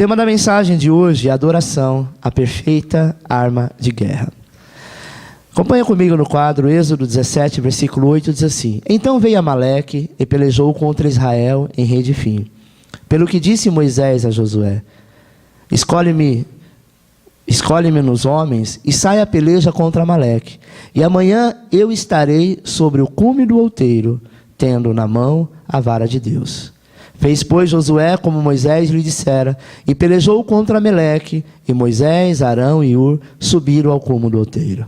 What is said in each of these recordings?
tema da mensagem de hoje é adoração, a perfeita arma de guerra. Acompanha comigo no quadro, Êxodo 17, versículo 8, diz assim: Então veio Amaleque e pelejou contra Israel em Redifim. Pelo que disse Moisés a Josué: Escolhe-me nos homens e sai a peleja contra Amaleque. E amanhã eu estarei sobre o cume do outeiro, tendo na mão a vara de Deus. Fez, pois, Josué como Moisés lhe dissera, e pelejou contra Amaleque, e Moisés, Arão e Ur subiram ao cume do outeiro.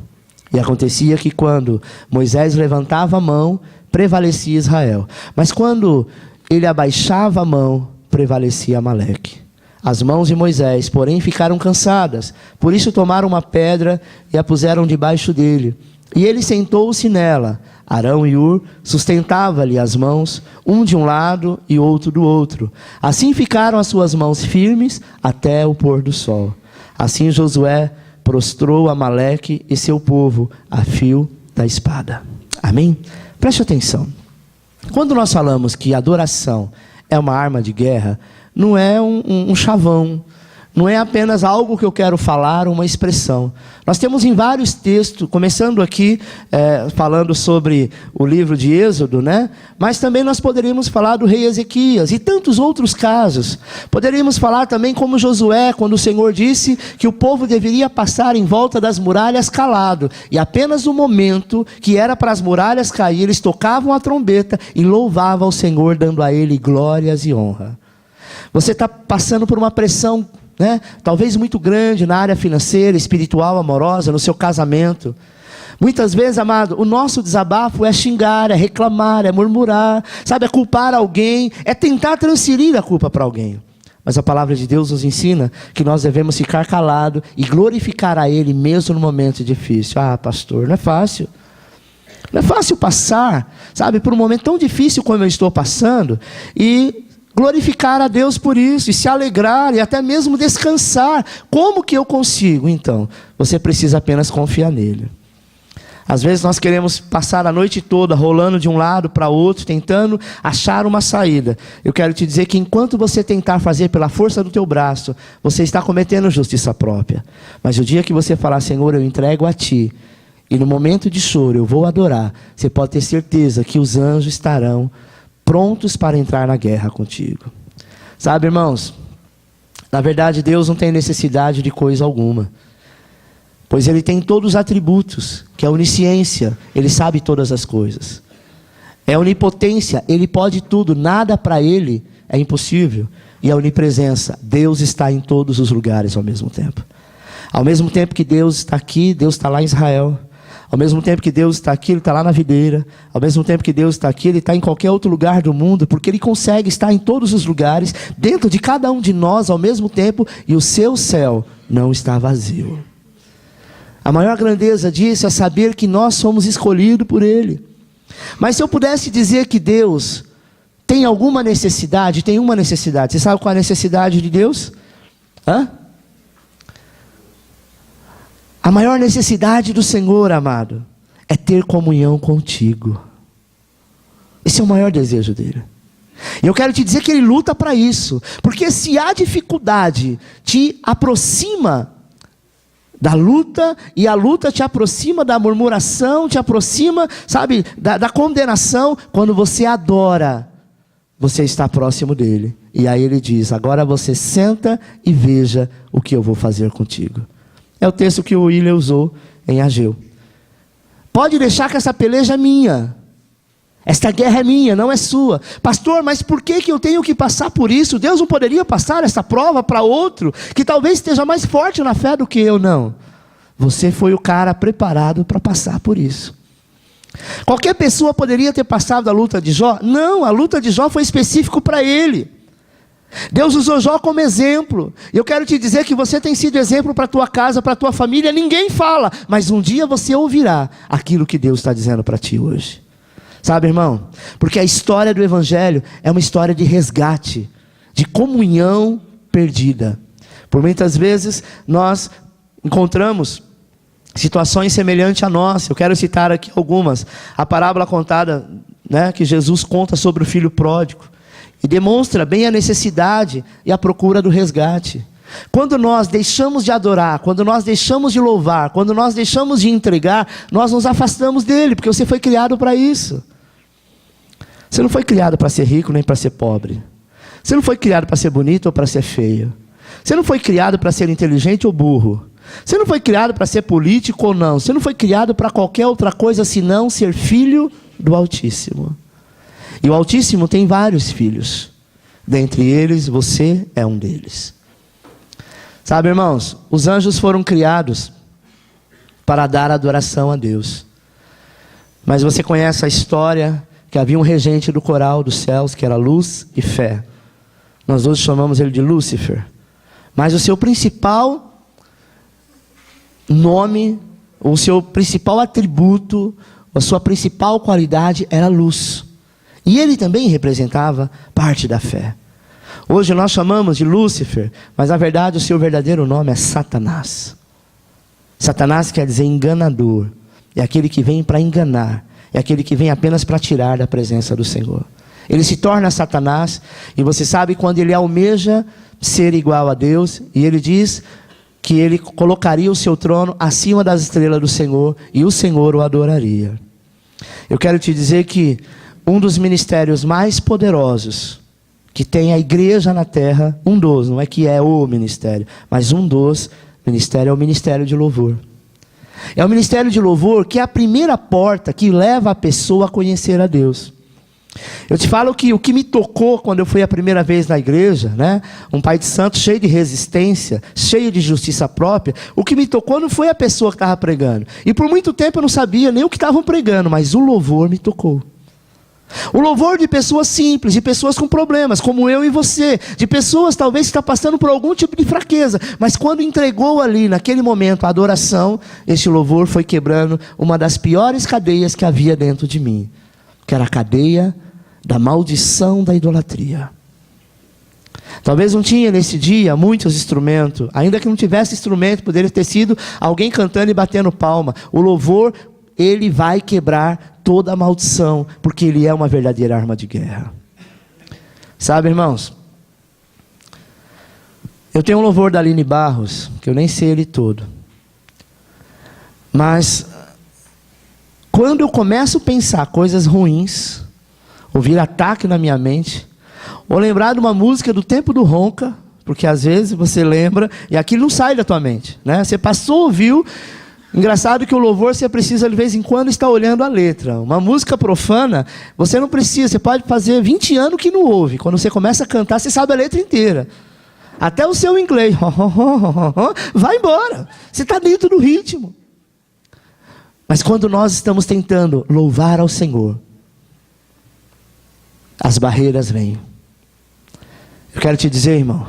E acontecia que quando Moisés levantava a mão, prevalecia Israel. Mas quando ele abaixava a mão, prevalecia Amaleque. As mãos de Moisés, porém, ficaram cansadas. Por isso tomaram uma pedra e a puseram debaixo dele. E ele sentou-se nela. Arão e Ur sustentavam-lhe as mãos, um de um lado e outro do outro. Assim ficaram as suas mãos firmes até o pôr do sol. Assim Josué prostrou Amaleque e seu povo a fio da espada. Amém? Preste atenção. Quando nós falamos que adoração é uma arma de guerra, não é um chavão, não é apenas algo que eu quero falar, uma expressão. Nós temos em vários textos, começando aqui, falando sobre o livro de Êxodo, né? Mas também nós poderíamos falar do rei Ezequias e tantos outros casos. Poderíamos falar também como Josué, quando o Senhor disse que o povo deveria passar em volta das muralhas calado. E apenas no momento que era para as muralhas cair, eles tocavam a trombeta e louvavam ao Senhor, dando a Ele glórias e honra. Você está passando por uma pressão, né? Talvez muito grande na área financeira, espiritual, amorosa, no seu casamento. Muitas vezes, amado, o nosso desabafo é xingar, é reclamar, é murmurar, sabe, é culpar alguém, é tentar transferir a culpa para alguém. Mas a palavra de Deus nos ensina que nós devemos ficar calados e glorificar a Ele mesmo no momento difícil. Ah, pastor, não é fácil. Não é fácil passar, sabe, por um momento tão difícil como eu estou passando e glorificar a Deus por isso, e se alegrar, e até mesmo descansar. Como que eu consigo? Então, você precisa apenas confiar nele. Às vezes nós queremos passar a noite toda rolando de um lado para outro, tentando achar uma saída. Eu quero te dizer que enquanto você tentar fazer pela força do teu braço, você está cometendo justiça própria. Mas o dia que você falar: Senhor, eu entrego a Ti, e no momento de choro eu vou adorar, você pode ter certeza que os anjos estarão prontos para entrar na guerra contigo. Sabe, irmãos, na verdade Deus não tem necessidade de coisa alguma, pois Ele tem todos os atributos, que é a onisciência, Ele sabe todas as coisas. É a onipotência, Ele pode tudo, nada para Ele é impossível. E a onipresença, Deus está em todos os lugares ao mesmo tempo. Ao mesmo tempo que Deus está aqui, Deus está lá em Israel. Ao mesmo tempo que Deus está aqui, Ele está lá na videira. Ao mesmo tempo que Deus está aqui, Ele está em qualquer outro lugar do mundo, porque Ele consegue estar em todos os lugares, dentro de cada um de nós ao mesmo tempo, e o seu céu não está vazio. A maior grandeza disso é saber que nós somos escolhidos por Ele. Mas se eu pudesse dizer que Deus tem alguma necessidade, tem uma necessidade. Você sabe qual é a necessidade de Deus? A maior necessidade do Senhor, amado, é ter comunhão contigo. Esse é o maior desejo dele. E eu quero te dizer que Ele luta para isso. Porque se a dificuldade te aproxima da luta, e a luta te aproxima da murmuração, te aproxima, sabe, da condenação, quando você adora, você está próximo dele. E aí Ele diz: agora você senta e veja o que eu vou fazer contigo. É o texto que o William usou em Ageu. Pode deixar que essa peleja é minha. Esta guerra é minha, não é sua. Pastor, mas por que eu tenho que passar por isso? Deus não poderia passar essa prova para outro, que talvez esteja mais forte na fé do que eu? Não. Você foi o cara preparado para passar por isso. Qualquer pessoa poderia ter passado a luta de Jó? Não, a luta de Jó foi específico para ele. Deus usou Jó como exemplo. E eu quero te dizer que você tem sido exemplo para a tua casa, para a tua família. Ninguém fala, mas um dia você ouvirá aquilo que Deus está dizendo para ti hoje. Sabe, irmão? Porque a história do Evangelho é uma história de resgate, de comunhão perdida. Por muitas vezes nós encontramos situações semelhantes a nós. Eu quero citar aqui algumas. A parábola contada, né, que Jesus conta sobre o filho pródigo. E demonstra bem a necessidade e a procura do resgate. Quando nós deixamos de adorar, quando nós deixamos de louvar, quando nós deixamos de entregar, nós nos afastamos dele, porque você foi criado para isso. Você não foi criado para ser rico nem para ser pobre. Você não foi criado para ser bonito ou para ser feio. Você não foi criado para ser inteligente ou burro. Você não foi criado para ser político ou não. Você não foi criado para qualquer outra coisa senão ser filho do Altíssimo. E o Altíssimo tem vários filhos. Dentre eles, você é um deles. Sabe, irmãos, os anjos foram criados para dar adoração a Deus. Mas você conhece a história que havia um regente do coral dos céus, que era luz e fé. Nós hoje chamamos ele de Lúcifer. Mas o seu principal nome, o seu principal atributo, a sua principal qualidade era a luz. E ele também representava parte da fé. Hoje nós chamamos de Lúcifer, mas na verdade o seu verdadeiro nome é Satanás. Satanás quer dizer enganador. É aquele que vem para enganar. É aquele que vem apenas para tirar da presença do Senhor. Ele se torna Satanás, e você sabe quando ele almeja ser igual a Deus, e ele diz que ele colocaria o seu trono acima das estrelas do Senhor, e o Senhor o adoraria. Eu quero te dizer que um dos ministérios mais poderosos que tem a igreja na terra, um dos, não é que é o ministério, mas um dos ministérios é o ministério de louvor. É o ministério de louvor que é a primeira porta que leva a pessoa a conhecer a Deus. Eu te falo que o que me tocou quando eu fui a primeira vez na igreja, né? Um pai de santo cheio de resistência, cheio de justiça própria. O que me tocou não foi a pessoa que estava pregando. E por muito tempo eu não sabia nem o que estavam pregando, mas o louvor me tocou. O louvor de pessoas simples, de pessoas com problemas, como eu e você, de pessoas talvez que estão passando por algum tipo de fraqueza, mas quando entregou ali, naquele momento, a adoração, este louvor foi quebrando uma das piores cadeias que havia dentro de mim, que era a cadeia da maldição da idolatria. Talvez não tinha nesse dia muitos instrumentos, ainda que não tivesse instrumento, poderia ter sido alguém cantando e batendo palma. O louvor, ele vai quebrar toda a maldição, porque ele é uma verdadeira arma de guerra. Sabe, irmãos, eu tenho um louvor da Aline Barros, que eu nem sei ele todo, mas quando eu começo a pensar coisas ruins, ouvir ataque na minha mente, ou lembrar de uma música do tempo do Ronca, porque às vezes você lembra e aquilo não sai da tua mente, né? Você passou, ouviu. Engraçado que o louvor você precisa de vez em quando estar olhando a letra. Uma música profana, você não precisa, você pode fazer 20 anos que não ouve. Quando você começa a cantar, você sabe a letra inteira. Até o seu inglês, vai embora. Você está dentro do ritmo. Mas quando nós estamos tentando louvar ao Senhor, as barreiras vêm. Eu quero te dizer, irmão,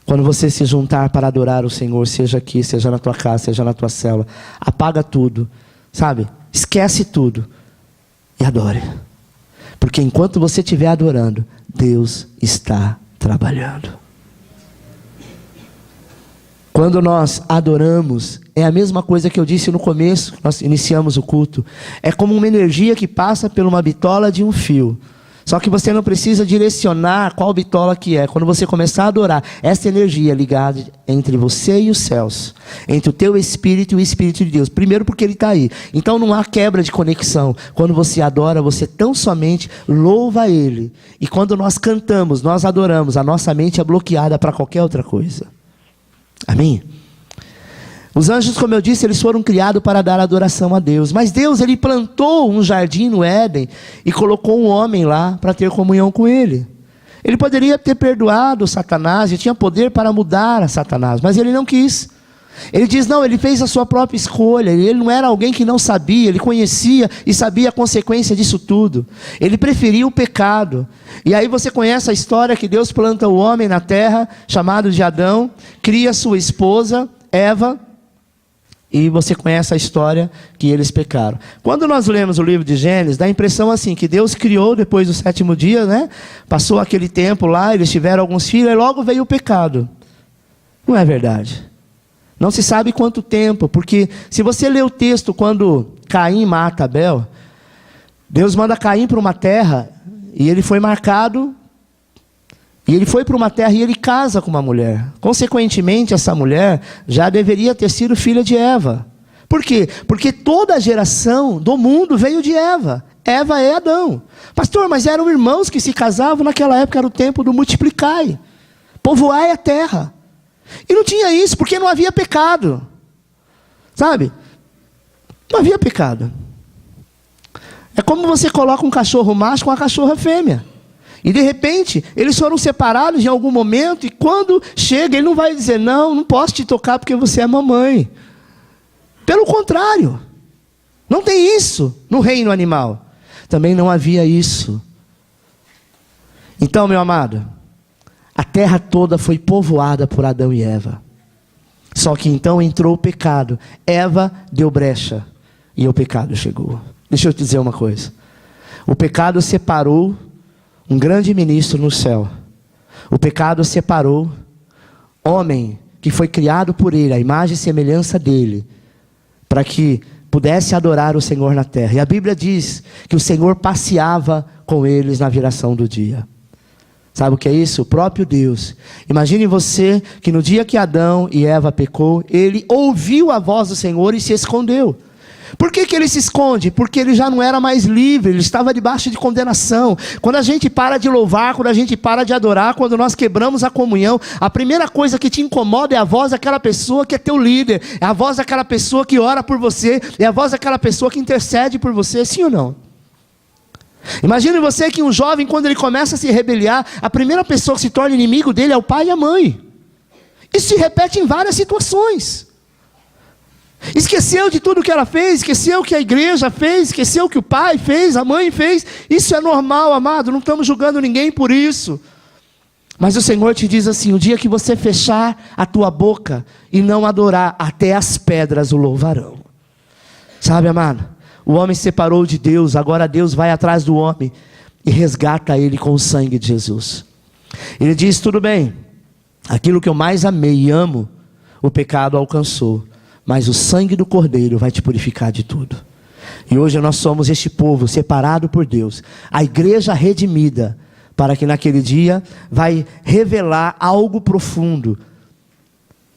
quando você se juntar para adorar o Senhor, seja aqui, seja na tua casa, seja na tua célula, apaga tudo, sabe? Esquece tudo e adore. Porque enquanto você estiver adorando, Deus está trabalhando. Quando nós adoramos, é a mesma coisa que eu disse no começo, nós iniciamos o culto. É como uma energia que passa por uma bitola de um fio. Só que você não precisa direcionar qual bitola que é. Quando você começar a adorar, essa energia é ligada entre você e os céus, entre o teu espírito e o Espírito de Deus. Primeiro porque ele está aí. Então não há quebra de conexão. Quando você adora, você tão somente louva ele. E quando nós cantamos, nós adoramos, a nossa mente é bloqueada para qualquer outra coisa. Amém? Os anjos, como eu disse, eles foram criados para dar adoração a Deus. Mas Deus, ele plantou um jardim no Éden e colocou um homem lá para ter comunhão com ele. Ele poderia ter perdoado Satanás e tinha poder para mudar a Satanás, mas ele não quis. Ele diz, não, ele fez a sua própria escolha. Ele não era alguém que não sabia, ele conhecia e sabia a consequência disso tudo. Ele preferia o pecado. E aí você conhece a história que Deus planta o homem na terra, chamado de Adão, cria sua esposa, Eva, e você conhece a história que eles pecaram. Quando nós lemos o livro de Gênesis, dá a impressão assim, que Deus criou depois do 7º dia, né? Passou aquele tempo lá, eles tiveram alguns filhos, e logo veio o pecado. Não é verdade. Não se sabe quanto tempo, porque se você ler o texto quando Caim mata Abel, Deus manda Caim para uma terra, e ele foi marcado E ele foi para uma terra e ele casa com uma mulher. Consequentemente, essa mulher já deveria ter sido filha de Eva. Por quê? Porque toda a geração do mundo veio de Eva. Eva é Adão. Pastor, mas eram irmãos que se casavam, naquela época era o tempo do multiplicai. Povoai a terra. E não tinha isso, porque não havia pecado. Sabe? Não havia pecado. É como você coloca um cachorro macho com uma cachorra fêmea. E de repente, eles foram separados em algum momento, e quando chega, ele não vai dizer, não posso te tocar porque você é mamãe. Pelo contrário, não tem isso no reino animal. Também não havia isso. Então, meu amado, a terra toda foi povoada por Adão e Eva. Só que então entrou o pecado. Eva deu brecha e o pecado chegou. Deixa eu te dizer uma coisa. O pecado separou um grande ministro no céu. O pecado separou homem que foi criado por ele, a imagem e semelhança dele, para que pudesse adorar o Senhor na terra. E a Bíblia diz que o Senhor passeava com eles na viração do dia. Sabe o que é isso? O próprio Deus. Imagine você que no dia que Adão e Eva pecou, ele ouviu a voz do Senhor e se escondeu. Por que ele se esconde? Porque ele já não era mais livre, ele estava debaixo de condenação. Quando a gente para de louvar, quando a gente para de adorar, quando nós quebramos a comunhão, a primeira coisa que te incomoda é a voz daquela pessoa que é teu líder, é a voz daquela pessoa que ora por você, é a voz daquela pessoa que intercede por você, sim ou não? Imagine você que um jovem, quando ele começa a se rebeliar, a primeira pessoa que se torna inimigo dele é o pai e a mãe. Isso se repete em várias situações. Esqueceu de tudo que ela fez, esqueceu que a igreja fez, esqueceu que o pai fez, a mãe fez. Isso é normal, amado, não estamos julgando ninguém por isso. Mas o Senhor te diz assim, o dia que você fechar a tua boca e não adorar, até as pedras o louvarão. Sabe, amado, o homem se separou de Deus, agora Deus vai atrás do homem e resgata ele com o sangue de Jesus. Ele diz, tudo bem, aquilo que eu mais amei e amo, o pecado alcançou. Mas o sangue do Cordeiro vai te purificar de tudo. E hoje nós somos este povo separado por Deus. A igreja redimida. Para que naquele dia vai revelar algo profundo.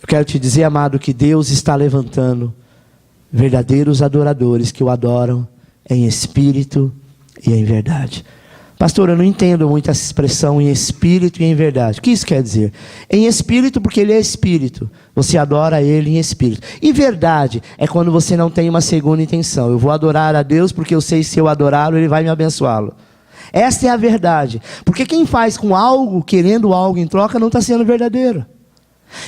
Eu quero te dizer, amado, que Deus está levantando verdadeiros adoradores que o adoram em espírito e em verdade. Pastor, eu não entendo muito essa expressão em espírito e em verdade. O que isso quer dizer? Em espírito, porque ele é espírito. Você adora ele em espírito. E verdade é quando você não tem uma segunda intenção. Eu vou adorar a Deus porque eu sei que se eu adorá-lo, ele vai me abençoá-lo. Essa é a verdade. Porque quem faz com algo, querendo algo em troca, não está sendo verdadeiro.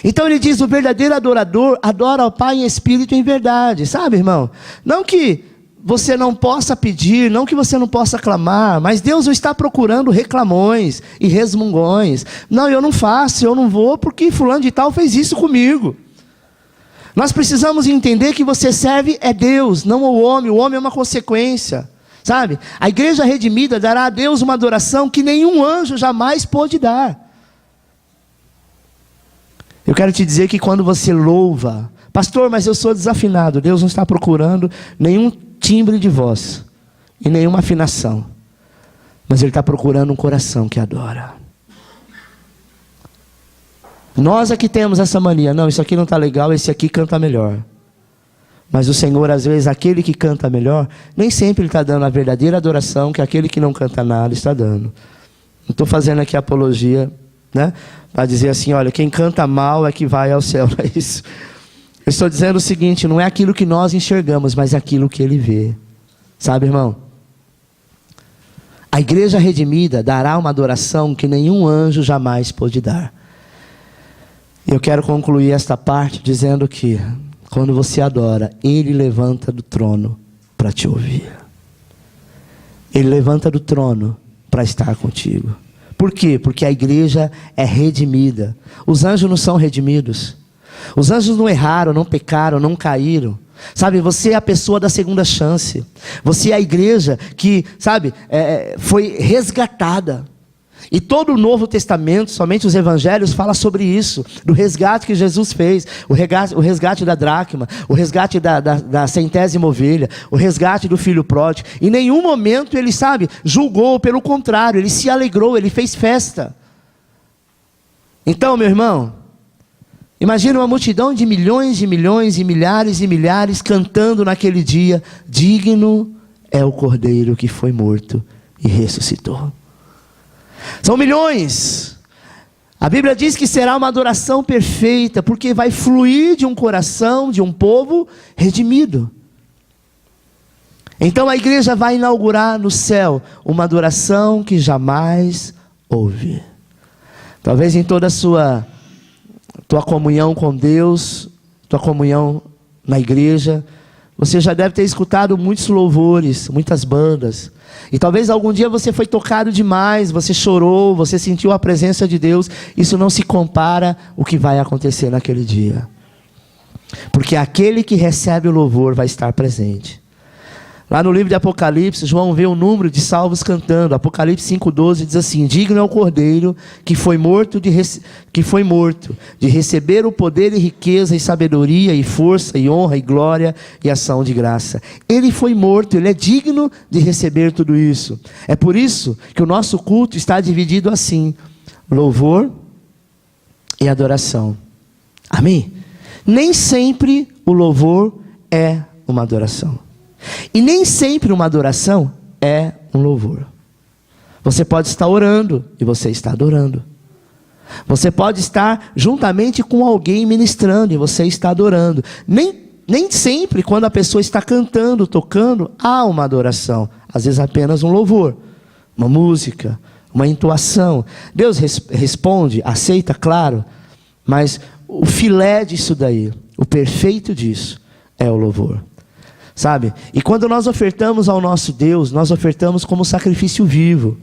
Então ele diz, o verdadeiro adorador adora ao Pai em espírito e em verdade. Sabe, irmão? Não que você não possa pedir, não que você não possa clamar, mas Deus não está procurando reclamões e resmungões. Não, eu não faço, eu não vou, porque fulano de tal fez isso comigo. Nós precisamos entender que você serve é Deus, não o homem é uma consequência. Sabe? A igreja redimida dará a Deus uma adoração que nenhum anjo jamais pôde dar. Eu quero te dizer que quando você louva, pastor, mas eu sou desafinado, Deus não está procurando nenhum timbre de voz e nenhuma afinação, mas Ele está procurando um coração que adora. Nós aqui temos essa mania, não, isso aqui não está legal, esse aqui canta melhor. Mas o Senhor, às vezes, aquele que canta melhor, nem sempre Ele está dando a verdadeira adoração que aquele que não canta nada está dando. Não estou fazendo aqui apologia, né, para dizer assim, olha, quem canta mal é que vai ao céu, não é isso. Eu estou dizendo o seguinte, não é aquilo que nós enxergamos, mas é aquilo que Ele vê. Sabe, irmão? A igreja redimida dará uma adoração que nenhum anjo jamais pôde dar. Eu quero concluir esta parte dizendo que, quando você adora, Ele levanta do trono para te ouvir. Ele levanta do trono para estar contigo. Por quê? Porque a igreja é redimida. Os anjos não são redimidos. Os anjos não erraram, não pecaram, não caíram. Sabe, você é a pessoa da segunda chance. Você é a igreja que, sabe, foi resgatada. E todo o Novo Testamento, somente os evangelhos, fala sobre isso. Do resgate que Jesus fez. O resgate da dracma. O resgate da centésima ovelha. O resgate do filho pródigo. Em nenhum momento ele, sabe, julgou. Pelo contrário, ele se alegrou, ele fez festa. Então, meu irmão, imagina uma multidão de milhões e milhares cantando naquele dia: digno é o Cordeiro que foi morto e ressuscitou. São milhões. A Bíblia diz que será uma adoração perfeita, porque vai fluir de um coração de um povo redimido. Então a igreja vai inaugurar no céu uma adoração que jamais houve. Talvez em toda a tua comunhão com Deus, tua comunhão na igreja, você já deve ter escutado muitos louvores, muitas bandas. E talvez algum dia você foi tocado demais, você chorou, você sentiu a presença de Deus. Isso não se compara ao que vai acontecer naquele dia. Porque aquele que recebe o louvor vai estar presente. Lá no livro de Apocalipse, João vê o número de salvos cantando. Apocalipse 5,12 diz assim: digno é o Cordeiro que foi morto de receber o poder e riqueza e sabedoria e força e honra e glória e ação de graça. Ele foi morto, ele é digno de receber tudo isso. É por isso que o nosso culto está dividido assim: louvor e adoração. Amém? Nem sempre o louvor é uma adoração. E nem sempre uma adoração é um louvor. Você pode estar orando e você está adorando. Você pode estar juntamente com alguém ministrando e você está adorando. Nem sempre quando a pessoa está cantando, tocando, há uma adoração. Às vezes apenas um louvor, uma música, uma entoação. Deus responde, aceita, claro. Mas o filé disso daí, o perfeito disso, é o louvor. Sabe? E quando nós ofertamos ao nosso Deus, nós ofertamos como sacrifício vivo.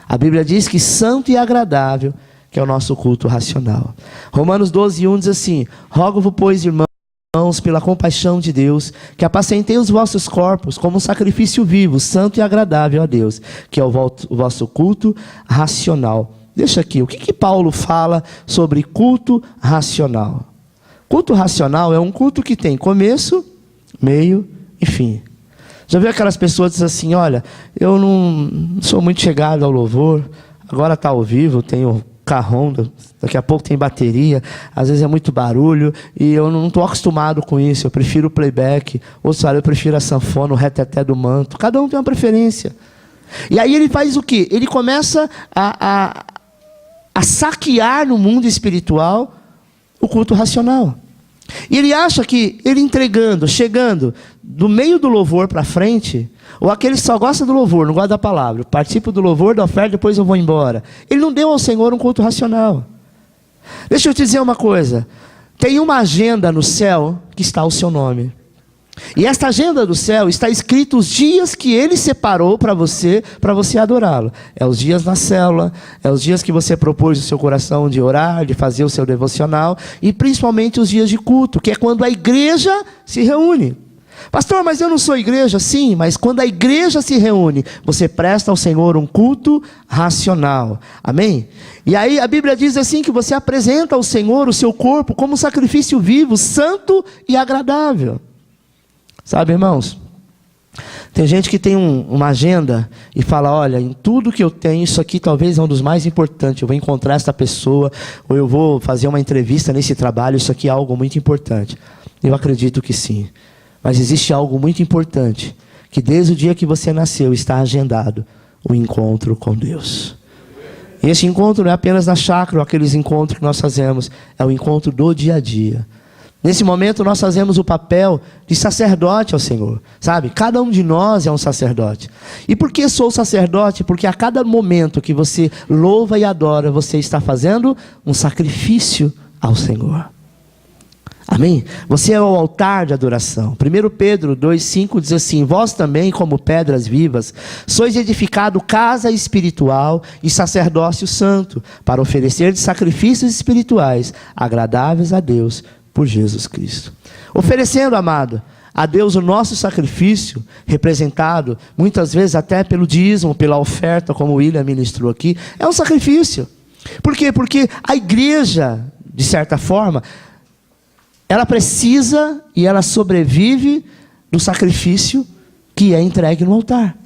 A Bíblia diz que santo e agradável, que é o nosso culto racional. Romanos 12:1 diz assim: rogo-vos, pois, irmãos, pela compaixão de Deus, que apacentem os vossos corpos como um sacrifício vivo, santo e agradável a Deus, que é o vosso culto racional. Deixa aqui, o que Paulo fala sobre culto racional? Culto racional é um culto que tem começo, meio e fim. Já viu aquelas pessoas que dizem assim: olha, eu não sou muito chegado ao louvor, agora está ao vivo, tem o carrão, daqui a pouco tem bateria, às vezes é muito barulho, e eu não estou acostumado com isso, eu prefiro o playback, outros falam, eu prefiro a sanfona, o reteté do manto. Cada um tem uma preferência. E aí ele faz o quê? Ele começa a saquear no mundo espiritual o culto racional. E ele acha que ele entregando, chegando do meio do louvor para frente, ou aquele que só gosta do louvor, não gosta da palavra, participa do louvor, da oferta, depois eu vou embora. Ele não deu ao Senhor um culto racional. Deixa eu te dizer uma coisa: tem uma agenda no céu que está o seu nome. E esta agenda do céu está escrito os dias que Ele separou para você adorá-lo. É os dias na célula, é os dias que você propôs o seu coração de orar, de fazer o seu devocional, e principalmente os dias de culto, que é quando a igreja se reúne. Pastor, mas eu não sou igreja? Sim, mas quando a igreja se reúne, você presta ao Senhor um culto racional. Amém? E aí a Bíblia diz assim, que você apresenta ao Senhor o seu corpo como um sacrifício vivo, santo e agradável. Sabe, irmãos, tem gente que tem uma agenda e fala: olha, em tudo que eu tenho, isso aqui talvez é um dos mais importantes, eu vou encontrar essa pessoa, ou eu vou fazer uma entrevista nesse trabalho, isso aqui é algo muito importante. Eu acredito que sim, mas existe algo muito importante, que desde o dia que você nasceu está agendado: o encontro com Deus. E esse encontro não é apenas na chácara, ou aqueles encontros que nós fazemos, é o encontro do dia a dia. Nesse momento nós fazemos o papel de sacerdote ao Senhor, sabe? Cada um de nós é um sacerdote. E por que sou sacerdote? Porque a cada momento que você louva e adora, você está fazendo um sacrifício ao Senhor. Amém? Você é o altar de adoração. 1 Pedro 2,5 diz assim: vós também, como pedras vivas, sois edificado casa espiritual e sacerdócio santo, para oferecer de sacrifícios espirituais, agradáveis a Deus, por Jesus Cristo. Oferecendo, amado, a Deus o nosso sacrifício, representado muitas vezes até pelo dízimo, pela oferta, como o William ministrou aqui, é um sacrifício. Por quê? Porque a igreja, de certa forma, ela precisa e ela sobrevive do sacrifício que é entregue no altar.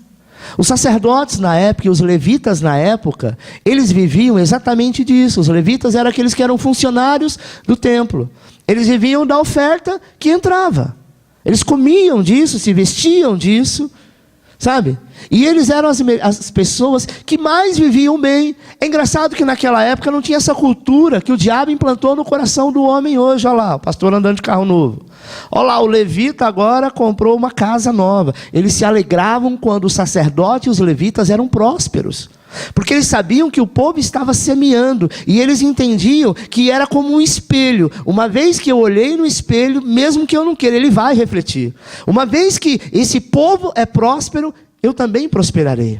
Os sacerdotes na época e os levitas na época, eles viviam exatamente disso. Os levitas eram aqueles que eram funcionários do templo. Eles viviam da oferta que entrava. Eles comiam disso, se vestiam disso, sabe? E eles eram as pessoas que mais viviam bem. É engraçado que naquela época não tinha essa cultura que o diabo implantou no coração do homem hoje. Olha lá, o pastor andando de carro novo. Olha lá, o levita agora comprou uma casa nova. Eles se alegravam quando o sacerdote e os levitas eram prósperos. Porque eles sabiam que o povo estava semeando. E eles entendiam que era como um espelho. Uma vez que eu olhei no espelho, mesmo que eu não queira, ele vai refletir. Uma vez que esse povo é próspero, eu também prosperarei.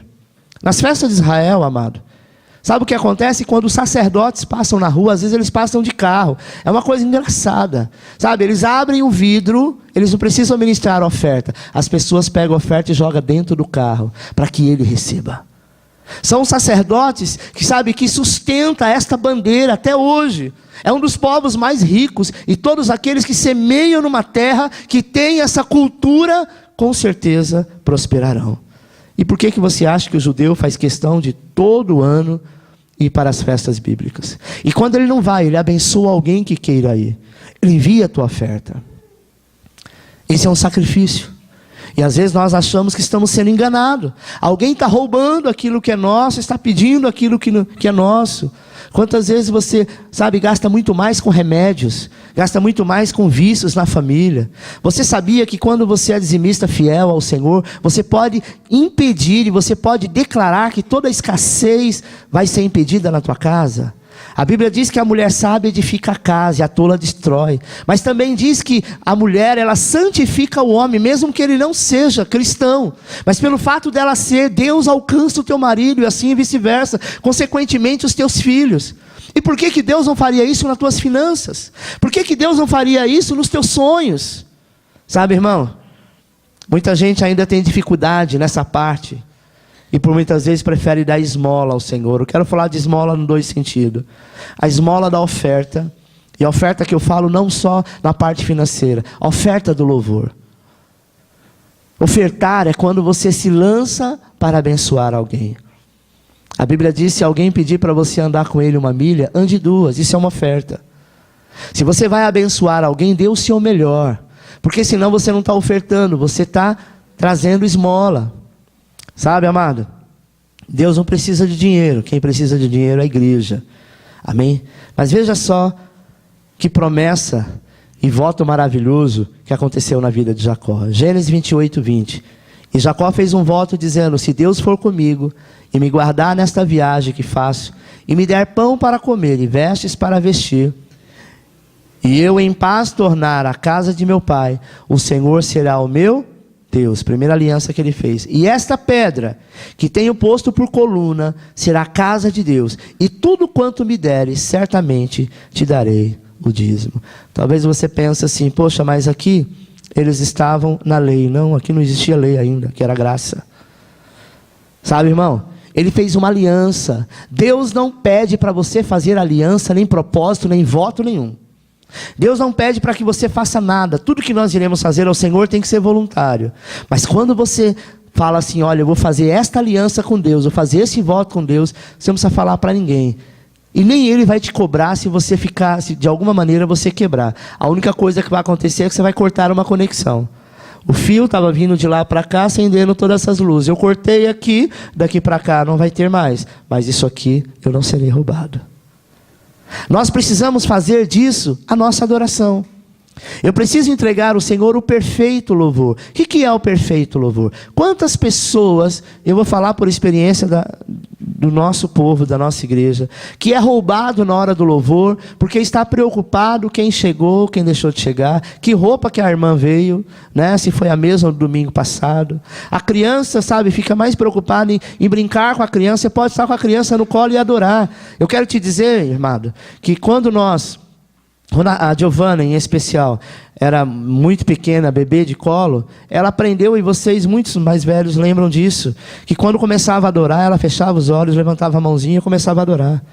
Nas festas de Israel, amado, sabe o que acontece? Quando os sacerdotes passam na rua, às vezes eles passam de carro. É uma coisa engraçada. Sabe, eles abrem o vidro, eles não precisam ministrar a oferta. As pessoas pegam a oferta e jogam dentro do carro, para que ele receba. São os sacerdotes que, sabe, que sustenta esta bandeira até hoje. É um dos povos mais ricos. E todos aqueles que semeiam numa terra que tem essa cultura, com certeza prosperarão. E por que você acha que o judeu faz questão de todo ano ir para as festas bíblicas? E quando ele não vai, ele abençoa alguém que queira ir. Ele envia a tua oferta. Esse é um sacrifício. E às vezes nós achamos que estamos sendo enganados. Alguém está roubando aquilo que é nosso, está pedindo aquilo que é nosso. Quantas vezes você, sabe, gasta muito mais com remédios, gasta muito mais com vícios na família. Você sabia que quando você é dizimista fiel ao Senhor, você pode impedir e você pode declarar que toda escassez vai ser impedida na tua casa? A Bíblia diz que a mulher sábia edifica a casa e a tola destrói. Mas também diz que a mulher, ela santifica o homem, mesmo que ele não seja cristão. Mas pelo fato dela ser, Deus alcança o teu marido e assim vice-versa. Consequentemente, os teus filhos. E por que Deus não faria isso nas tuas finanças? Por que Deus não faria isso nos teus sonhos? Sabe, irmão? Muita gente ainda tem dificuldade nessa parte. E por muitas vezes prefere dar esmola ao Senhor. Eu quero falar de esmola em dois sentidos. A esmola da oferta. E a oferta que eu falo não só na parte financeira. A oferta do louvor. Ofertar é quando você se lança para abençoar alguém. A Bíblia diz, se alguém pedir para você andar com ele 1 milha, ande 2. Isso é uma oferta. Se você vai abençoar alguém, dê o seu melhor. Porque senão você não está ofertando. Você está trazendo esmola. Sabe, amado? Deus não precisa de dinheiro. Quem precisa de dinheiro é a igreja. Amém? Mas veja só que promessa e voto maravilhoso que aconteceu na vida de Jacó. Gênesis 28, 20. E Jacó fez um voto dizendo, se Deus for comigo e me guardar nesta viagem que faço, e me der pão para comer e vestes para vestir, e eu em paz tornar a casa de meu pai, o Senhor será o meu Deus. Primeira aliança que ele fez. E esta pedra que tenho posto por coluna será a casa de Deus. E tudo quanto me deres, certamente te darei o dízimo. Talvez você pense assim, poxa, mas aqui eles estavam na lei. Não, aqui não existia lei ainda, que era graça. Sabe, irmão? Ele fez uma aliança. Deus não pede para você fazer aliança, nem propósito, nem voto nenhum. Deus não pede para que você faça nada. Tudo que nós iremos fazer ao Senhor tem que ser voluntário. Mas quando você fala assim, olha, eu vou fazer esta aliança com Deus, vou fazer esse voto com Deus, você não precisa falar para ninguém. E nem Ele vai te cobrar se você ficar, se de alguma maneira você quebrar. A única coisa que vai acontecer é que você vai cortar uma conexão. O fio estava vindo de lá para cá, acendendo todas essas luzes. Eu cortei aqui, daqui para cá não vai ter mais. Mas isso aqui eu não serei roubado. Nós precisamos fazer disso a nossa adoração. Eu preciso entregar ao Senhor o perfeito louvor. O que é o perfeito louvor? Quantas pessoas, eu vou falar por experiência do nosso povo, da nossa igreja, que é roubado na hora do louvor, porque está preocupado quem chegou, quem deixou de chegar, que roupa que a irmã veio, né? Se foi a mesma do domingo passado. A criança, sabe, fica mais preocupada em brincar com a criança. Você pode estar com a criança no colo e adorar. Eu quero te dizer, irmão, que quando a Giovana em especial era muito pequena, bebê de colo, ela aprendeu, e vocês muitos mais velhos lembram disso, que quando começava a adorar, ela fechava os olhos, levantava a mãozinha e começava a adorar.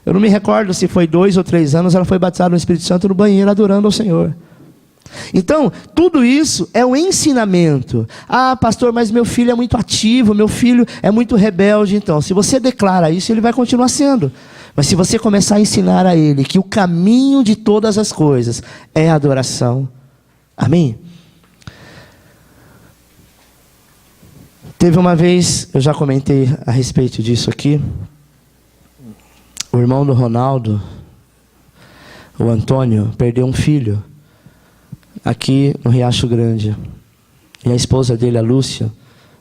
Eu não me recordo se foi 2 ou 3 anos, ela foi batizada no Espírito Santo no banheiro adorando ao Senhor. Então, tudo isso é um ensinamento. Ah, pastor, mas meu filho é muito ativo, meu filho é muito rebelde. Então, se você declara isso, ele vai continuar sendo. Mas se você começar a ensinar a ele que o caminho de todas as coisas é a adoração. Amém? Teve uma vez, eu já comentei a respeito disso aqui, o irmão do Ronaldo, o Antônio, perdeu um filho aqui no Riacho Grande. E a esposa dele, a Lúcia,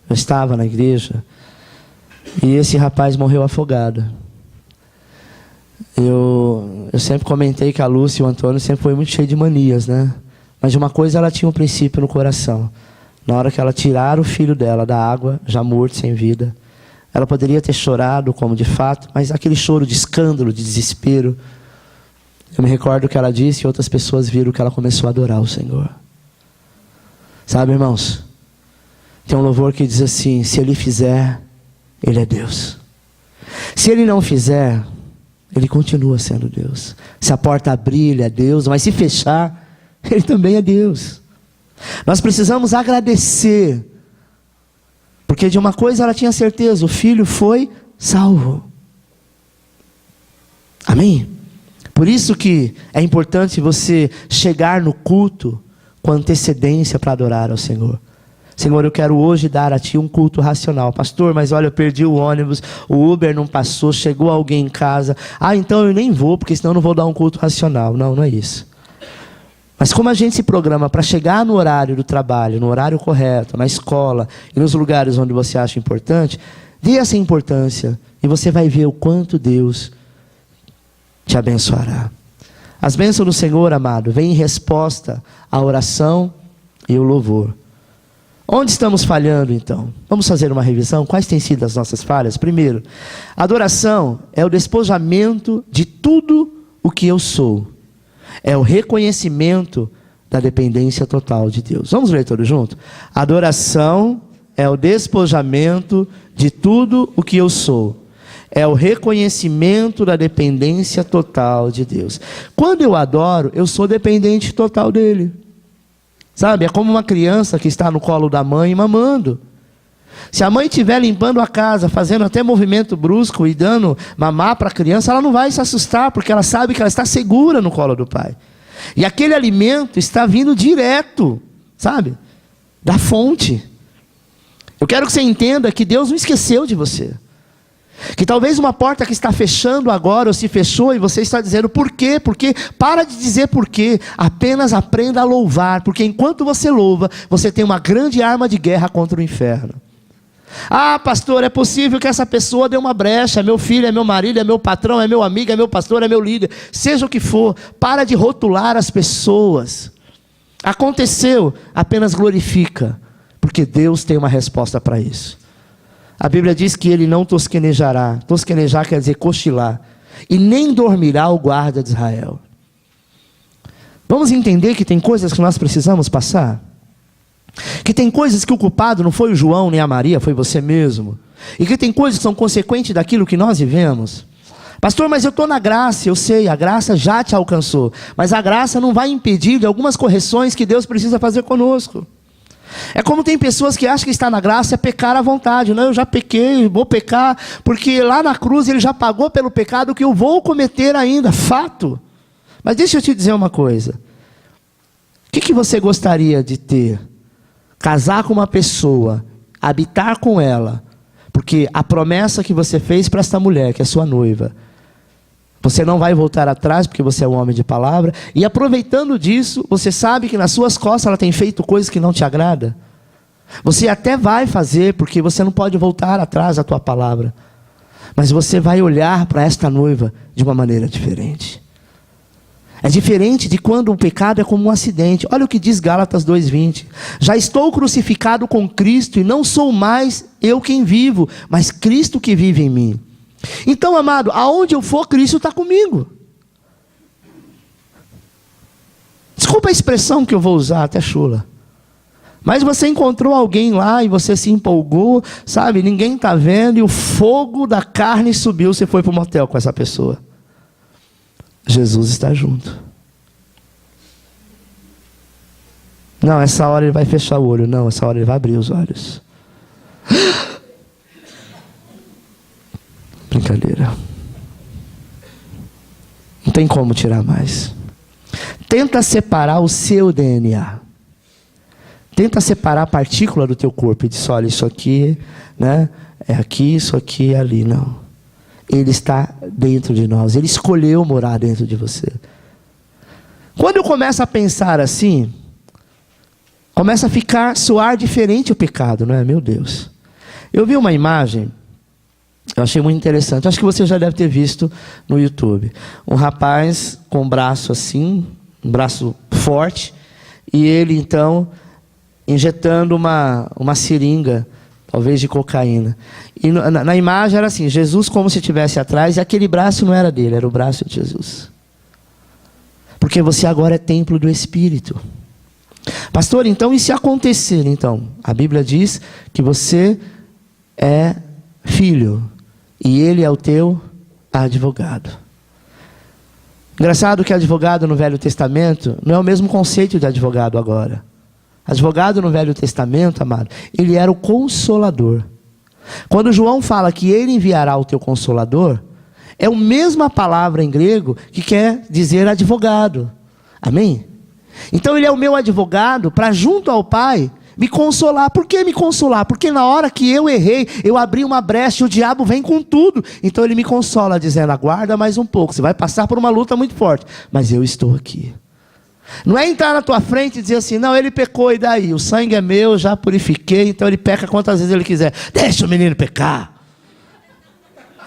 eu estava na igreja, e esse rapaz morreu afogado. Eu sempre comentei que a Lúcia e o Antônio sempre foi muito cheio de manias, né? Mas de uma coisa ela tinha um princípio no coração. Na hora que ela tirar o filho dela da água, já morto, sem vida, ela poderia ter chorado, como de fato, mas aquele choro de escândalo, de desespero. Eu me recordo que ela disse e outras pessoas viram que ela começou a adorar o Senhor. Sabe, irmãos? Tem um louvor que diz assim: se Ele fizer, Ele é Deus. Se Ele não fizer, Ele continua sendo Deus. Se a porta abrir, Ele é Deus, mas se fechar, Ele também é Deus. Nós precisamos agradecer, porque de uma coisa ela tinha certeza: o filho foi salvo. Amém? Por isso que é importante você chegar no culto com antecedência para adorar ao Senhor. Senhor, eu quero hoje dar a Ti um culto racional. Pastor, mas olha, eu perdi o ônibus, o Uber não passou, chegou alguém em casa. Ah, então eu nem vou, porque senão eu não vou dar um culto racional. Não, não é isso. Mas como a gente se programa para chegar no horário do trabalho, no horário correto, na escola e nos lugares onde você acha importante, dê essa importância e você vai ver o quanto Deus te abençoará. As bênçãos do Senhor, amado, vêm em resposta à oração e o louvor. Onde estamos falhando, então? Vamos fazer uma revisão. Quais têm sido as nossas falhas? Primeiro, a adoração é o despojamento de tudo o que eu sou. É o reconhecimento da dependência total de Deus. Vamos ler todos juntos? Adoração é o despojamento de tudo o que eu sou. É o reconhecimento da dependência total de Deus. Quando eu adoro, eu sou dependente total dele. Sabe, é como uma criança que está no colo da mãe mamando. Se a mãe estiver limpando a casa, fazendo até movimento brusco e dando mamar para a criança, ela não vai se assustar, porque ela sabe que ela está segura no colo do pai. E aquele alimento está vindo direto, sabe, da fonte. Eu quero que você entenda que Deus não esqueceu de você. Que talvez uma porta que está fechando agora, ou se fechou, e você está dizendo, por quê? Porque para de dizer por quê, apenas aprenda a louvar, porque enquanto você louva, você tem uma grande arma de guerra contra o inferno. Ah, pastor, é possível que essa pessoa dê uma brecha, é meu filho, é meu marido, é meu patrão, é meu amigo, é meu pastor, é meu líder, seja o que for, para de rotular as pessoas. Aconteceu, apenas glorifica, porque Deus tem uma resposta para isso. A Bíblia diz que Ele não tosquenejará. Tosquenejar quer dizer cochilar. E nem dormirá o guarda de Israel. Vamos entender que tem coisas que nós precisamos passar? Que tem coisas que o culpado não foi o João nem a Maria, foi você mesmo. E que tem coisas que são consequentes daquilo que nós vivemos. Pastor, mas eu estou na graça, eu sei, a graça já te alcançou. Mas a graça não vai impedir de algumas correções que Deus precisa fazer conosco. É como tem pessoas que acham que estar na graça é pecar à vontade. Não, eu já pequei, vou pecar, porque lá na cruz Ele já pagou pelo pecado que eu vou cometer ainda, fato. Mas deixa eu te dizer uma coisa. O que você gostaria de ter? Casar com uma pessoa, habitar com ela, porque a promessa que você fez para esta mulher, que é sua noiva, você não vai voltar atrás, porque você é um homem de palavra, e aproveitando disso, você sabe que nas suas costas ela tem feito coisas que não te agradam. Você até vai fazer, porque você não pode voltar atrás da tua palavra, mas você vai olhar para esta noiva de uma maneira diferente. É diferente de quando o pecado é como um acidente. Olha o que diz Gálatas 2:20. Já estou crucificado com Cristo, e não sou mais eu quem vivo, mas Cristo que vive em mim. Então, amado, aonde eu for, Cristo está comigo. Desculpa a expressão que eu vou usar, até chula. Mas você encontrou alguém lá e você se empolgou, sabe? Ninguém está vendo e o fogo da carne subiu, você foi para o motel com essa pessoa. Jesus está junto. Não, essa hora ele vai fechar o olho. Não, essa hora ele vai abrir os olhos. Brincadeira. Não tem como tirar mais. Tenta separar o seu DNA. Tenta separar a partícula do teu corpo e diz, olha, isso aqui, né, é aqui, isso aqui é ali. Não. Ele está dentro de nós. Ele escolheu morar dentro de você. Quando eu começo a pensar assim, começa a soar diferente o pecado, não é? Meu Deus. Eu vi uma imagem, eu achei muito interessante. Acho que você já deve ter visto no YouTube. Um rapaz com um braço assim, um braço forte, e ele então injetando uma seringa, talvez de cocaína. E na imagem era assim, Jesus como se estivesse atrás, e aquele braço não era dele, era o braço de Jesus. Porque você agora é templo do Espírito. Pastor, então e se acontecer? Então, a Bíblia diz que você é filho, e ele é o teu advogado. Engraçado que advogado no Velho Testamento não é o mesmo conceito de advogado agora. Advogado no Velho Testamento, amado, ele era o consolador. Quando João fala que ele enviará o teu consolador, é a mesma palavra em grego que quer dizer advogado. Amém? Então ele é o meu advogado para junto ao Pai me consolar. Por que me consolar? Porque na hora que eu errei, eu abri uma brecha e o diabo vem com tudo. Então ele me consola dizendo, aguarda mais um pouco, você vai passar por uma luta muito forte, mas eu estou aqui. Não é entrar na tua frente e dizer assim, não, ele pecou e daí? O sangue é meu, já purifiquei, então ele peca quantas vezes ele quiser. Deixa o menino pecar.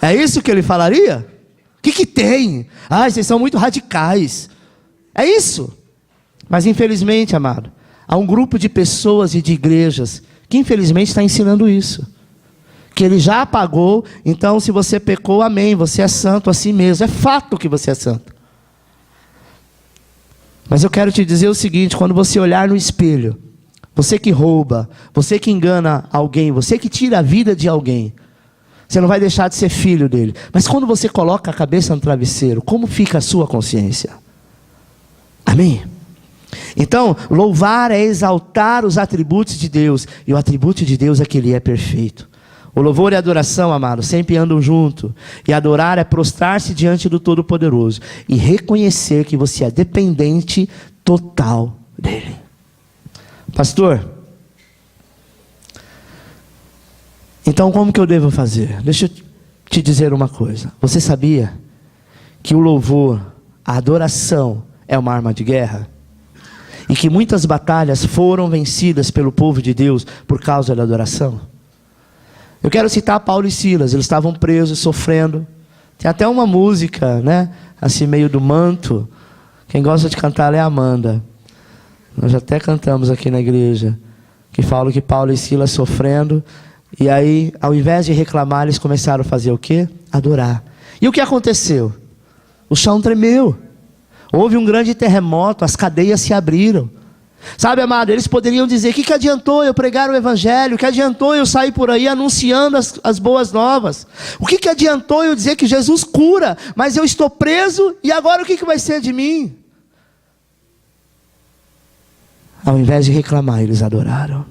É isso que ele falaria? O que tem? Ah, vocês são muito radicais. É isso. Mas infelizmente, amado, há um grupo de pessoas e de igrejas que infelizmente está ensinando isso. Que ele já apagou, então se você pecou, amém, você é santo assim mesmo. É fato que você é santo. Mas eu quero te dizer o seguinte, quando você olhar no espelho, você que rouba, você que engana alguém, você que tira a vida de alguém, você não vai deixar de ser filho dele. Mas quando você coloca a cabeça no travesseiro, como fica a sua consciência? Amém? Então, louvar é exaltar os atributos de Deus. E o atributo de Deus é que Ele é perfeito. O louvor e a adoração, amado, sempre andam junto. E adorar é prostrar-se diante do Todo-Poderoso. E reconhecer que você é dependente total dEle. Pastor, então como que eu devo fazer? Deixa eu te dizer uma coisa. Você sabia que o louvor, a adoração é uma arma de guerra? E que muitas batalhas foram vencidas pelo povo de Deus por causa da adoração? Eu quero citar Paulo e Silas, eles estavam presos, sofrendo. Tem até uma música, né? Assim, meio do manto. Quem gosta de cantar é a Amanda. Nós até cantamos aqui na igreja. Que fala que Paulo e Silas sofrendo. E aí, ao invés de reclamar, eles começaram a fazer o quê? Adorar. E o que aconteceu? O chão tremeu. Houve um grande terremoto, as cadeias se abriram. Sabe, amado, eles poderiam dizer, o que adiantou eu pregar o evangelho? O que adiantou eu sair por aí anunciando as boas novas? O que adiantou eu dizer que Jesus cura, mas eu estou preso e agora o que vai ser de mim? Ao invés de reclamar, eles adoraram.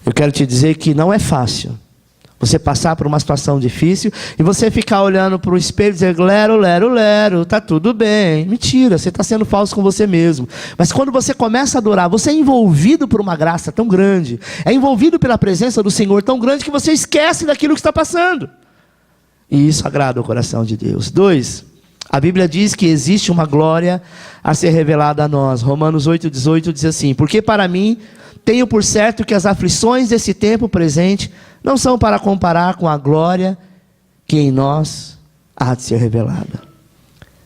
Eu quero te dizer que não é fácil você passar por uma situação difícil e você ficar olhando para o espelho e dizer, lero, lero, lero, tá tudo bem. Mentira, você está sendo falso com você mesmo. Mas quando você começa a adorar, você é envolvido por uma graça tão grande, é envolvido pela presença do Senhor tão grande que você esquece daquilo que está passando. E isso agrada o coração de Deus. 2, a Bíblia diz que existe uma glória a ser revelada a nós. Romanos 8,18 diz assim, porque para mim tenho por certo que as aflições desse tempo presente não são para comparar com a glória que em nós há de ser revelada.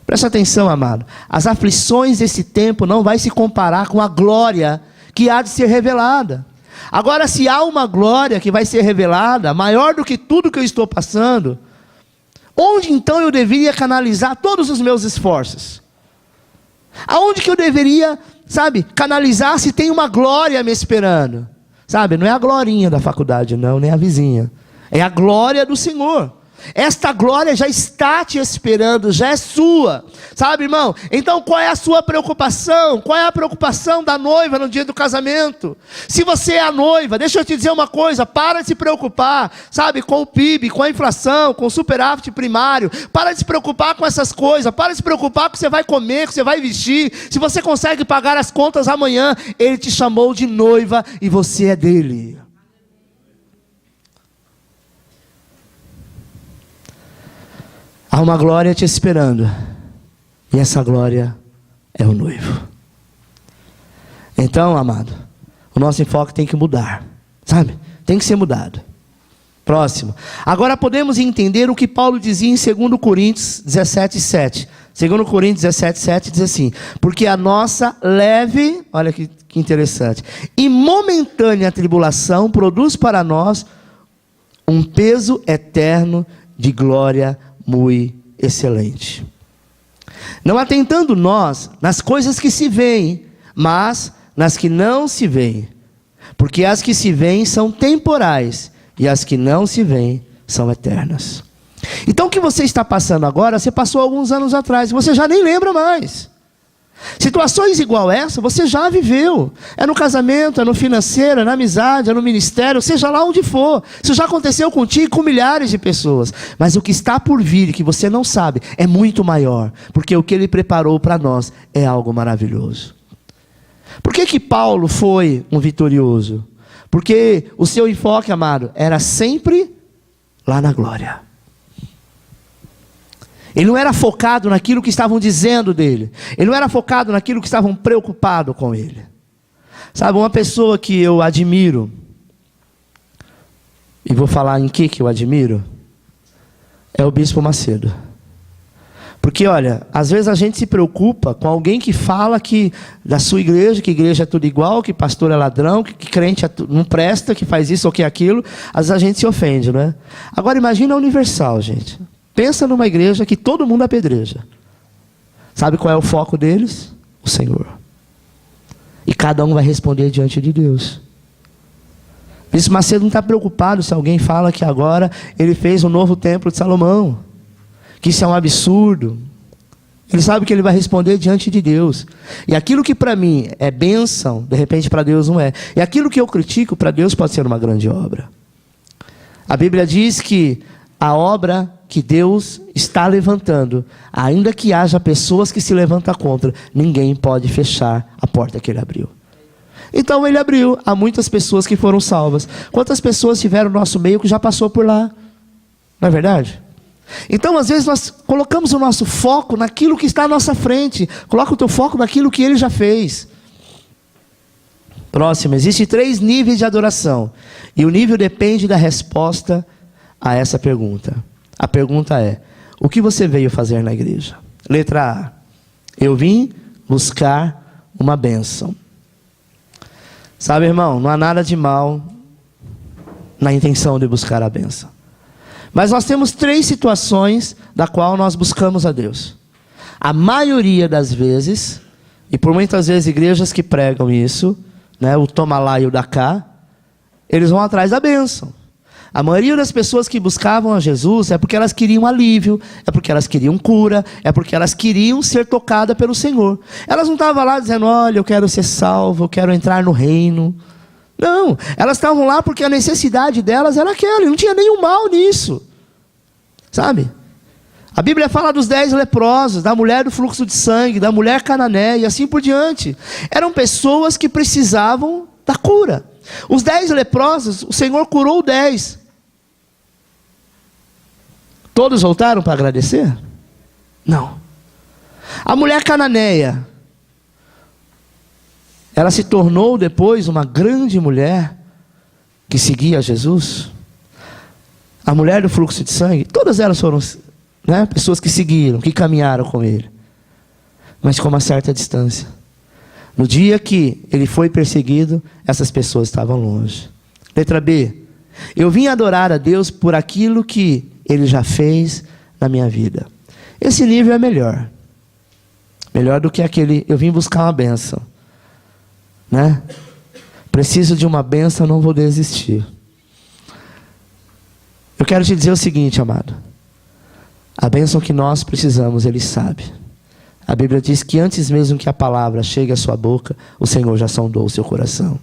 Presta atenção, amado. As aflições desse tempo não vai se comparar com a glória que há de ser revelada. Agora, se há uma glória que vai ser revelada, maior do que tudo que eu estou passando, onde então eu deveria canalizar todos os meus esforços? Aonde que eu deveria, canalizar se tem uma glória me esperando? Não é a glorinha da faculdade, não, nem a vizinha. É a glória do Senhor. esta glória já está te esperando, já é sua. Sabe, irmão? Então qual é a sua preocupação? Qual é a preocupação da noiva no dia do casamento? Se você é a noiva, deixa eu te dizer uma coisa, para de se preocupar, sabe, com o PIB, com a inflação, com o superávit primário. Para de se preocupar com essas coisas, para de se preocupar com o que você vai comer, com o que você vai vestir. Se você consegue pagar as contas amanhã, Ele te chamou de noiva e você é dele. Há uma glória te esperando, e essa glória é o noivo. Então, amado, o nosso enfoque tem que mudar, sabe? Tem que ser mudado. Próximo. Agora podemos entender o que Paulo dizia em 2 Coríntios 17:7. 2 Coríntios 17:7 diz assim: porque a nossa leve, olha que interessante, e momentânea tribulação produz para nós um peso eterno de glória muito excelente. Não atentando nós nas coisas que se veem, mas nas que não se veem. Porque as que se veem são temporais, e as que não se veem são eternas. Então o que você está passando agora, você passou alguns anos atrás, e você já nem lembra mais. Situações igual essa, você já viveu. É no casamento, é no financeiro, é na amizade, é no ministério, seja lá onde for. Isso já aconteceu contigo e com milhares de pessoas. Mas o que está por vir, e que você não sabe, é muito maior. Porque o que Ele preparou para nós é algo maravilhoso. Por que Paulo foi um vitorioso? Porque o seu enfoque, amado, era sempre lá na glória. Ele não era focado naquilo que estavam dizendo dele. Ele não era focado naquilo que estavam preocupados com ele. Sabe, uma pessoa que eu admiro, e vou falar em que eu admiro, é o Bispo Macedo. Porque olha, às vezes a gente se preocupa com alguém que fala que da sua igreja, que igreja é tudo igual, que pastor é ladrão, que crente não presta, que faz isso ou que aquilo. Às vezes a gente se ofende, não é? Agora imagina a Universal, gente. Pensa numa igreja que todo mundo apedreja. Sabe qual é o foco deles? O Senhor. E cada um vai responder diante de Deus. Bispo Macedo não está preocupado se alguém fala que agora ele fez um novo templo de Salomão. Que isso é um absurdo. Ele sabe que ele vai responder diante de Deus. E aquilo que para mim é bênção, de repente para Deus não é. E aquilo que eu critico, para Deus pode ser uma grande obra. A Bíblia diz que a obra que Deus está levantando, ainda que haja pessoas que se levantam contra, ninguém pode fechar a porta que Ele abriu. Então Ele abriu, há muitas pessoas que foram salvas. Quantas pessoas tiveram no nosso meio que já passou por lá? Não é verdade? Então às vezes nós colocamos o nosso foco naquilo que está à nossa frente. Coloca o teu foco naquilo que Ele já fez. Próximo, existem 3 níveis de adoração. E o nível depende da resposta a essa pergunta. A pergunta é: o que você veio fazer na igreja? Letra A: eu vim buscar uma bênção. Sabe, irmão, não há nada de mal na intenção de buscar a bênção. Mas nós temos 3 situações da qual nós buscamos a Deus. A maioria das vezes, e por muitas vezes igrejas que pregam isso, né, o toma lá e o dá cá, eles vão atrás da bênção. A maioria das pessoas que buscavam a Jesus é porque elas queriam alívio, é porque elas queriam cura, é porque elas queriam ser tocadas pelo Senhor. Elas não estavam lá dizendo: olha, eu quero ser salvo, eu quero entrar no reino. Não, elas estavam lá porque a necessidade delas era aquela, e não tinha nenhum mal nisso. Sabe? A Bíblia fala dos 10 leprosos, da mulher do fluxo de sangue, da mulher cananeia e assim por diante. Eram pessoas que precisavam da cura. Os 10 leprosos, o Senhor curou 10. Todos voltaram para agradecer? Não. A mulher cananeia, ela se tornou depois uma grande mulher que seguia Jesus. A mulher do fluxo de sangue, todas elas foram, né, pessoas que seguiram, que caminharam com ele, mas com uma certa distância. No dia que ele foi perseguido, essas pessoas estavam longe. Letra B: eu vim adorar a Deus por aquilo que Ele já fez na minha vida. Esse nível é melhor. Melhor do que aquele: eu vim buscar uma bênção, né? Preciso de uma bênção, não vou desistir. Eu quero te dizer o seguinte, amado: A bênção que nós precisamos, Ele sabe. A Bíblia diz que antes mesmo que a palavra chegue à sua boca, o Senhor já sondou o seu coração.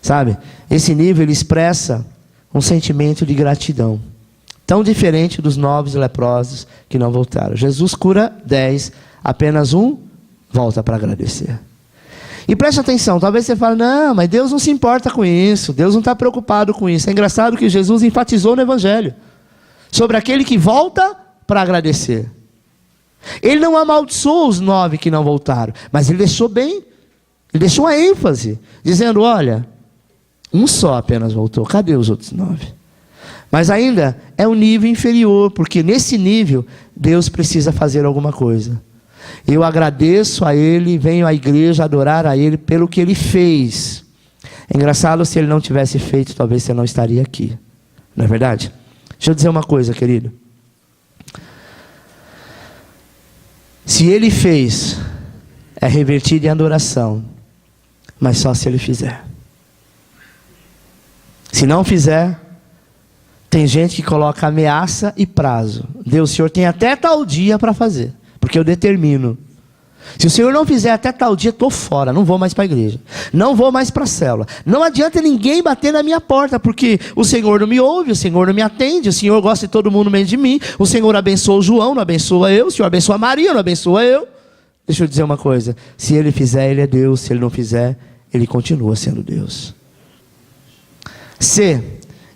Sabe? Esse nível, ele expressa um sentimento de gratidão. Tão diferente dos 9 leprosos que não voltaram. Jesus cura 10, apenas um volta para agradecer. E preste atenção, talvez você fale, não, mas Deus não se importa com isso, Deus não está preocupado com isso. É engraçado que Jesus enfatizou no Evangelho sobre aquele que volta para agradecer. Ele não amaldiçoou os 9 que não voltaram, mas ele deixou bem, ele deixou a ênfase, dizendo, olha, um só apenas voltou, cadê os outros 9? Mas ainda é um nível inferior, porque nesse nível Deus precisa fazer alguma coisa. Eu agradeço a Ele, venho à igreja adorar a Ele pelo que Ele fez. É engraçado, se Ele não tivesse feito, talvez você não estaria aqui. Não é verdade? Deixa eu dizer uma coisa, querido. Se Ele fez, é revertido em adoração, mas só se Ele fizer. Se não fizer, tem gente que coloca ameaça e prazo. Deus, o Senhor tem até tal dia para fazer, porque eu determino. Se o Senhor não fizer até tal dia, estou fora, não vou mais para a igreja, não vou mais para a célula. Não adianta ninguém bater na minha porta, porque o Senhor não me ouve, o Senhor não me atende, o Senhor gosta de todo mundo menos de mim, o Senhor abençoa o João, não abençoa eu, o Senhor abençoa a Maria, não abençoa eu. Deixa eu dizer uma coisa, se Ele fizer, Ele é Deus, se Ele não fizer, Ele continua sendo Deus. C,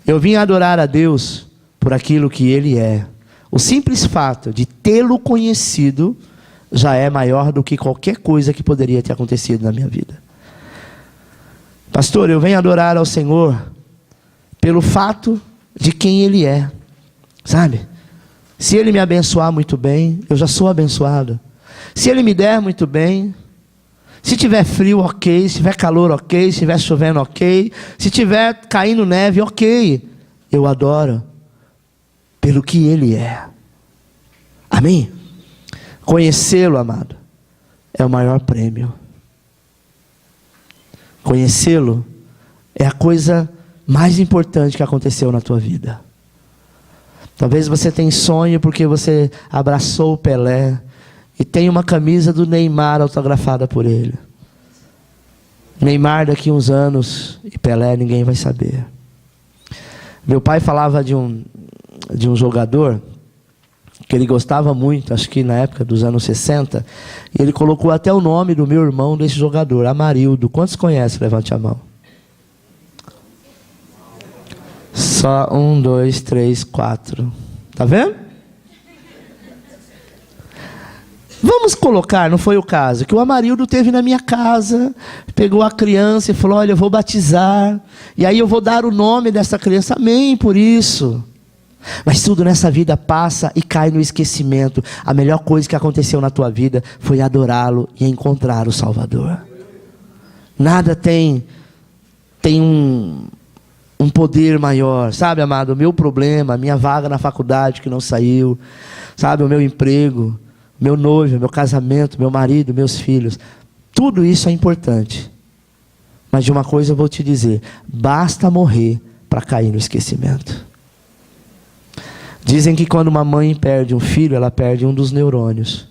eu vim adorar a Deus por aquilo que Ele é. O simples fato de tê-lo conhecido já é maior do que qualquer coisa que poderia ter acontecido na minha vida. Pastor, eu venho adorar ao Senhor pelo fato de quem Ele é. Sabe? Se Ele me abençoar muito bem, eu já sou abençoado. Se Ele me der muito bem, se tiver frio, ok. Se tiver calor, ok. Se estiver chovendo, ok. Se tiver caindo neve, ok. Eu adoro pelo que Ele é. Amém? Conhecê-lo, amado, é o maior prêmio. Conhecê-lo é a coisa mais importante que aconteceu na tua vida. Talvez você tenha sonho porque você abraçou o Pelé e tem uma camisa do Neymar autografada por ele. Neymar daqui uns anos e Pelé ninguém vai saber. Meu pai falava de um jogador que ele gostava muito, acho que na época dos anos 60, e ele colocou até o nome do meu irmão desse jogador, Amarildo. Quantos conhecem? Levante a mão. Só 1, 2, 3, 4. Tá vendo? Vamos colocar, não foi o caso, que o Amarildo teve na minha casa, pegou a criança e falou, olha, eu vou batizar, e aí eu vou dar o nome dessa criança, amém por isso. Mas tudo nessa vida passa e cai no esquecimento. A melhor coisa que aconteceu na tua vida foi adorá-lo e encontrar o Salvador. Nada tem um poder maior, sabe, amado? O meu problema, a minha vaga na faculdade que não saiu, sabe, o meu emprego, meu noivo, meu casamento, meu marido, meus filhos, tudo isso é importante. Mas de uma coisa eu vou te dizer, basta morrer para cair no esquecimento. Dizem que quando uma mãe perde um filho, ela perde um dos neurônios.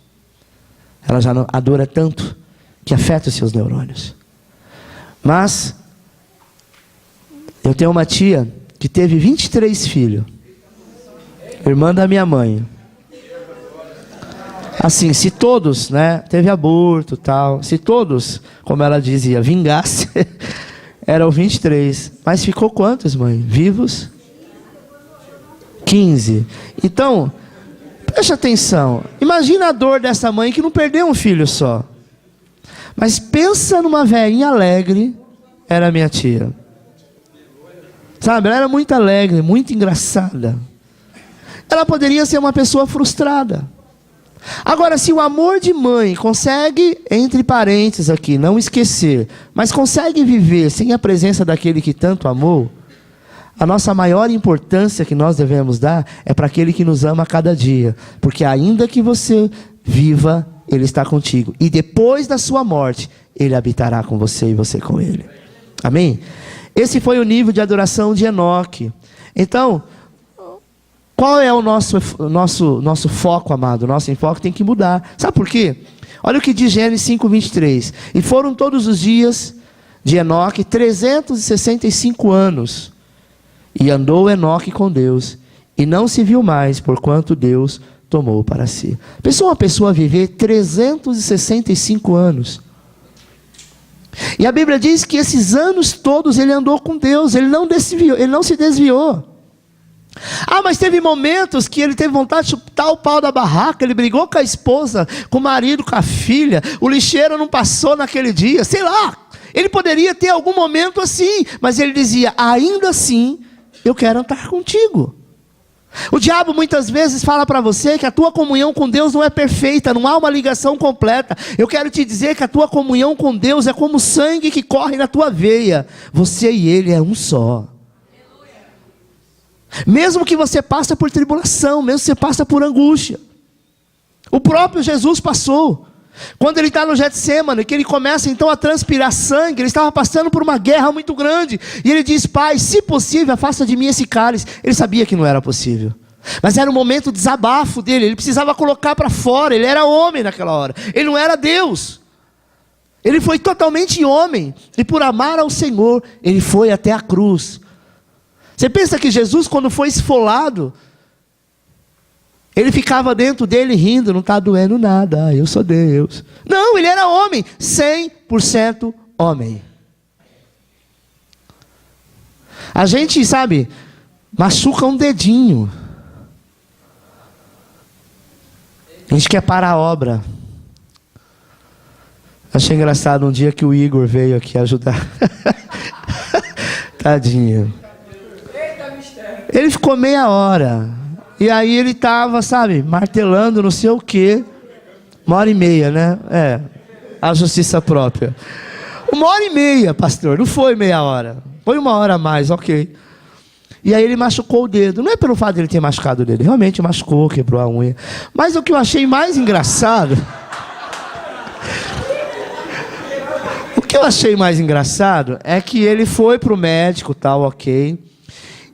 Ela já não adora tanto que afeta os seus neurônios. Mas eu tenho uma tia que teve 23 filhos, irmã da minha mãe. Assim, se todos, né, teve aborto e tal, se todos, como ela dizia, vingasse, eram 23. Mas ficou quantos, mãe? Vivos? 15. Então, preste atenção. Imagina a dor dessa mãe que não perdeu um filho só. Mas pensa numa velhinha alegre. Era minha tia. Sabe, ela era muito alegre, muito engraçada. Ela poderia ser uma pessoa frustrada. Agora, se o amor de mãe consegue, entre parênteses aqui, não esquecer, mas consegue viver sem a presença daquele que tanto amou, a nossa maior importância que nós devemos dar é para aquele que nos ama a cada dia. Porque ainda que você viva, Ele está contigo. E depois da sua morte, Ele habitará com você e você com Ele. Amém? Esse foi o nível de adoração de Enoque. Então, Qual é o nosso foco, amado? O nosso enfoque tem que mudar. Sabe por quê? Olha o que diz Gênesis 5:23. E foram todos os dias de Enoque 365 anos. E andou Enoque com Deus. E não se viu mais, porquanto Deus tomou para si. Pensou uma pessoa viver 365 anos. E a Bíblia diz que esses anos todos ele andou com Deus. Ele não se desviou. Ah, mas teve momentos que ele teve vontade de chutar o pau da barraca, ele brigou com a esposa, com o marido, com a filha, o lixeiro não passou naquele dia, sei lá, ele poderia ter algum momento assim, mas ele dizia, ainda assim, eu quero andar contigo. O diabo muitas vezes fala para você que a tua comunhão com Deus não é perfeita, não há uma ligação completa. Eu quero te dizer que a tua comunhão com Deus é como o sangue que corre na tua veia, você e ele é um só. Mesmo que você passe por tribulação, mesmo que você passe por angústia. O próprio Jesus passou. Quando ele está no Getsêmani, que ele começa então a transpirar sangue, ele estava passando por uma guerra muito grande. E ele diz, Pai, se possível, afasta de mim esse cálice. Ele sabia que não era possível. Mas era um momento de desabafo dele, ele precisava colocar para fora, ele era homem naquela hora. Ele não era Deus. Ele foi totalmente homem. E por amar ao Senhor, ele foi até a cruz. Você pensa que Jesus, quando foi esfolado, ele ficava dentro dele rindo, não está doendo nada, eu sou Deus. Não, ele era homem, 100% homem. A gente, sabe, machuca um dedinho. A gente quer parar a obra. Achei engraçado um dia que o Igor veio aqui ajudar. Tadinho. Ele ficou meia hora. E aí ele estava, sabe, martelando não sei o quê. 1h30, né? A justiça própria. 1h30, pastor. Não foi meia hora. Foi 1 hora a mais, ok. E aí ele machucou o dedo. Não é pelo fato de ele ter machucado o dedo. Realmente machucou, quebrou a unha. Mas o que eu achei mais engraçado... O que eu achei mais engraçado é que ele foi para o médico, tal, ok.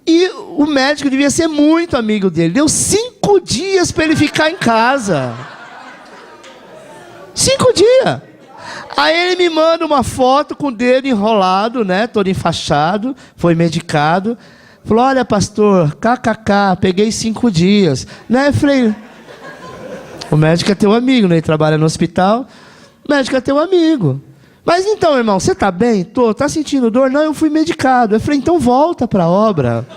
E o médico devia ser muito amigo dele. Deu 5 dias para ele ficar em casa. 5 dias. Aí ele me manda uma foto com o dedo enrolado, né? Todo enfaixado. Foi medicado. Falou, olha pastor, kkk, peguei 5 dias. Né? Eu falei, o médico é teu amigo, né? Ele trabalha no hospital. O médico é teu amigo. Mas então, irmão, você está bem? Tô. Tá sentindo dor? Não, eu fui medicado. Eu falei, então volta para a obra.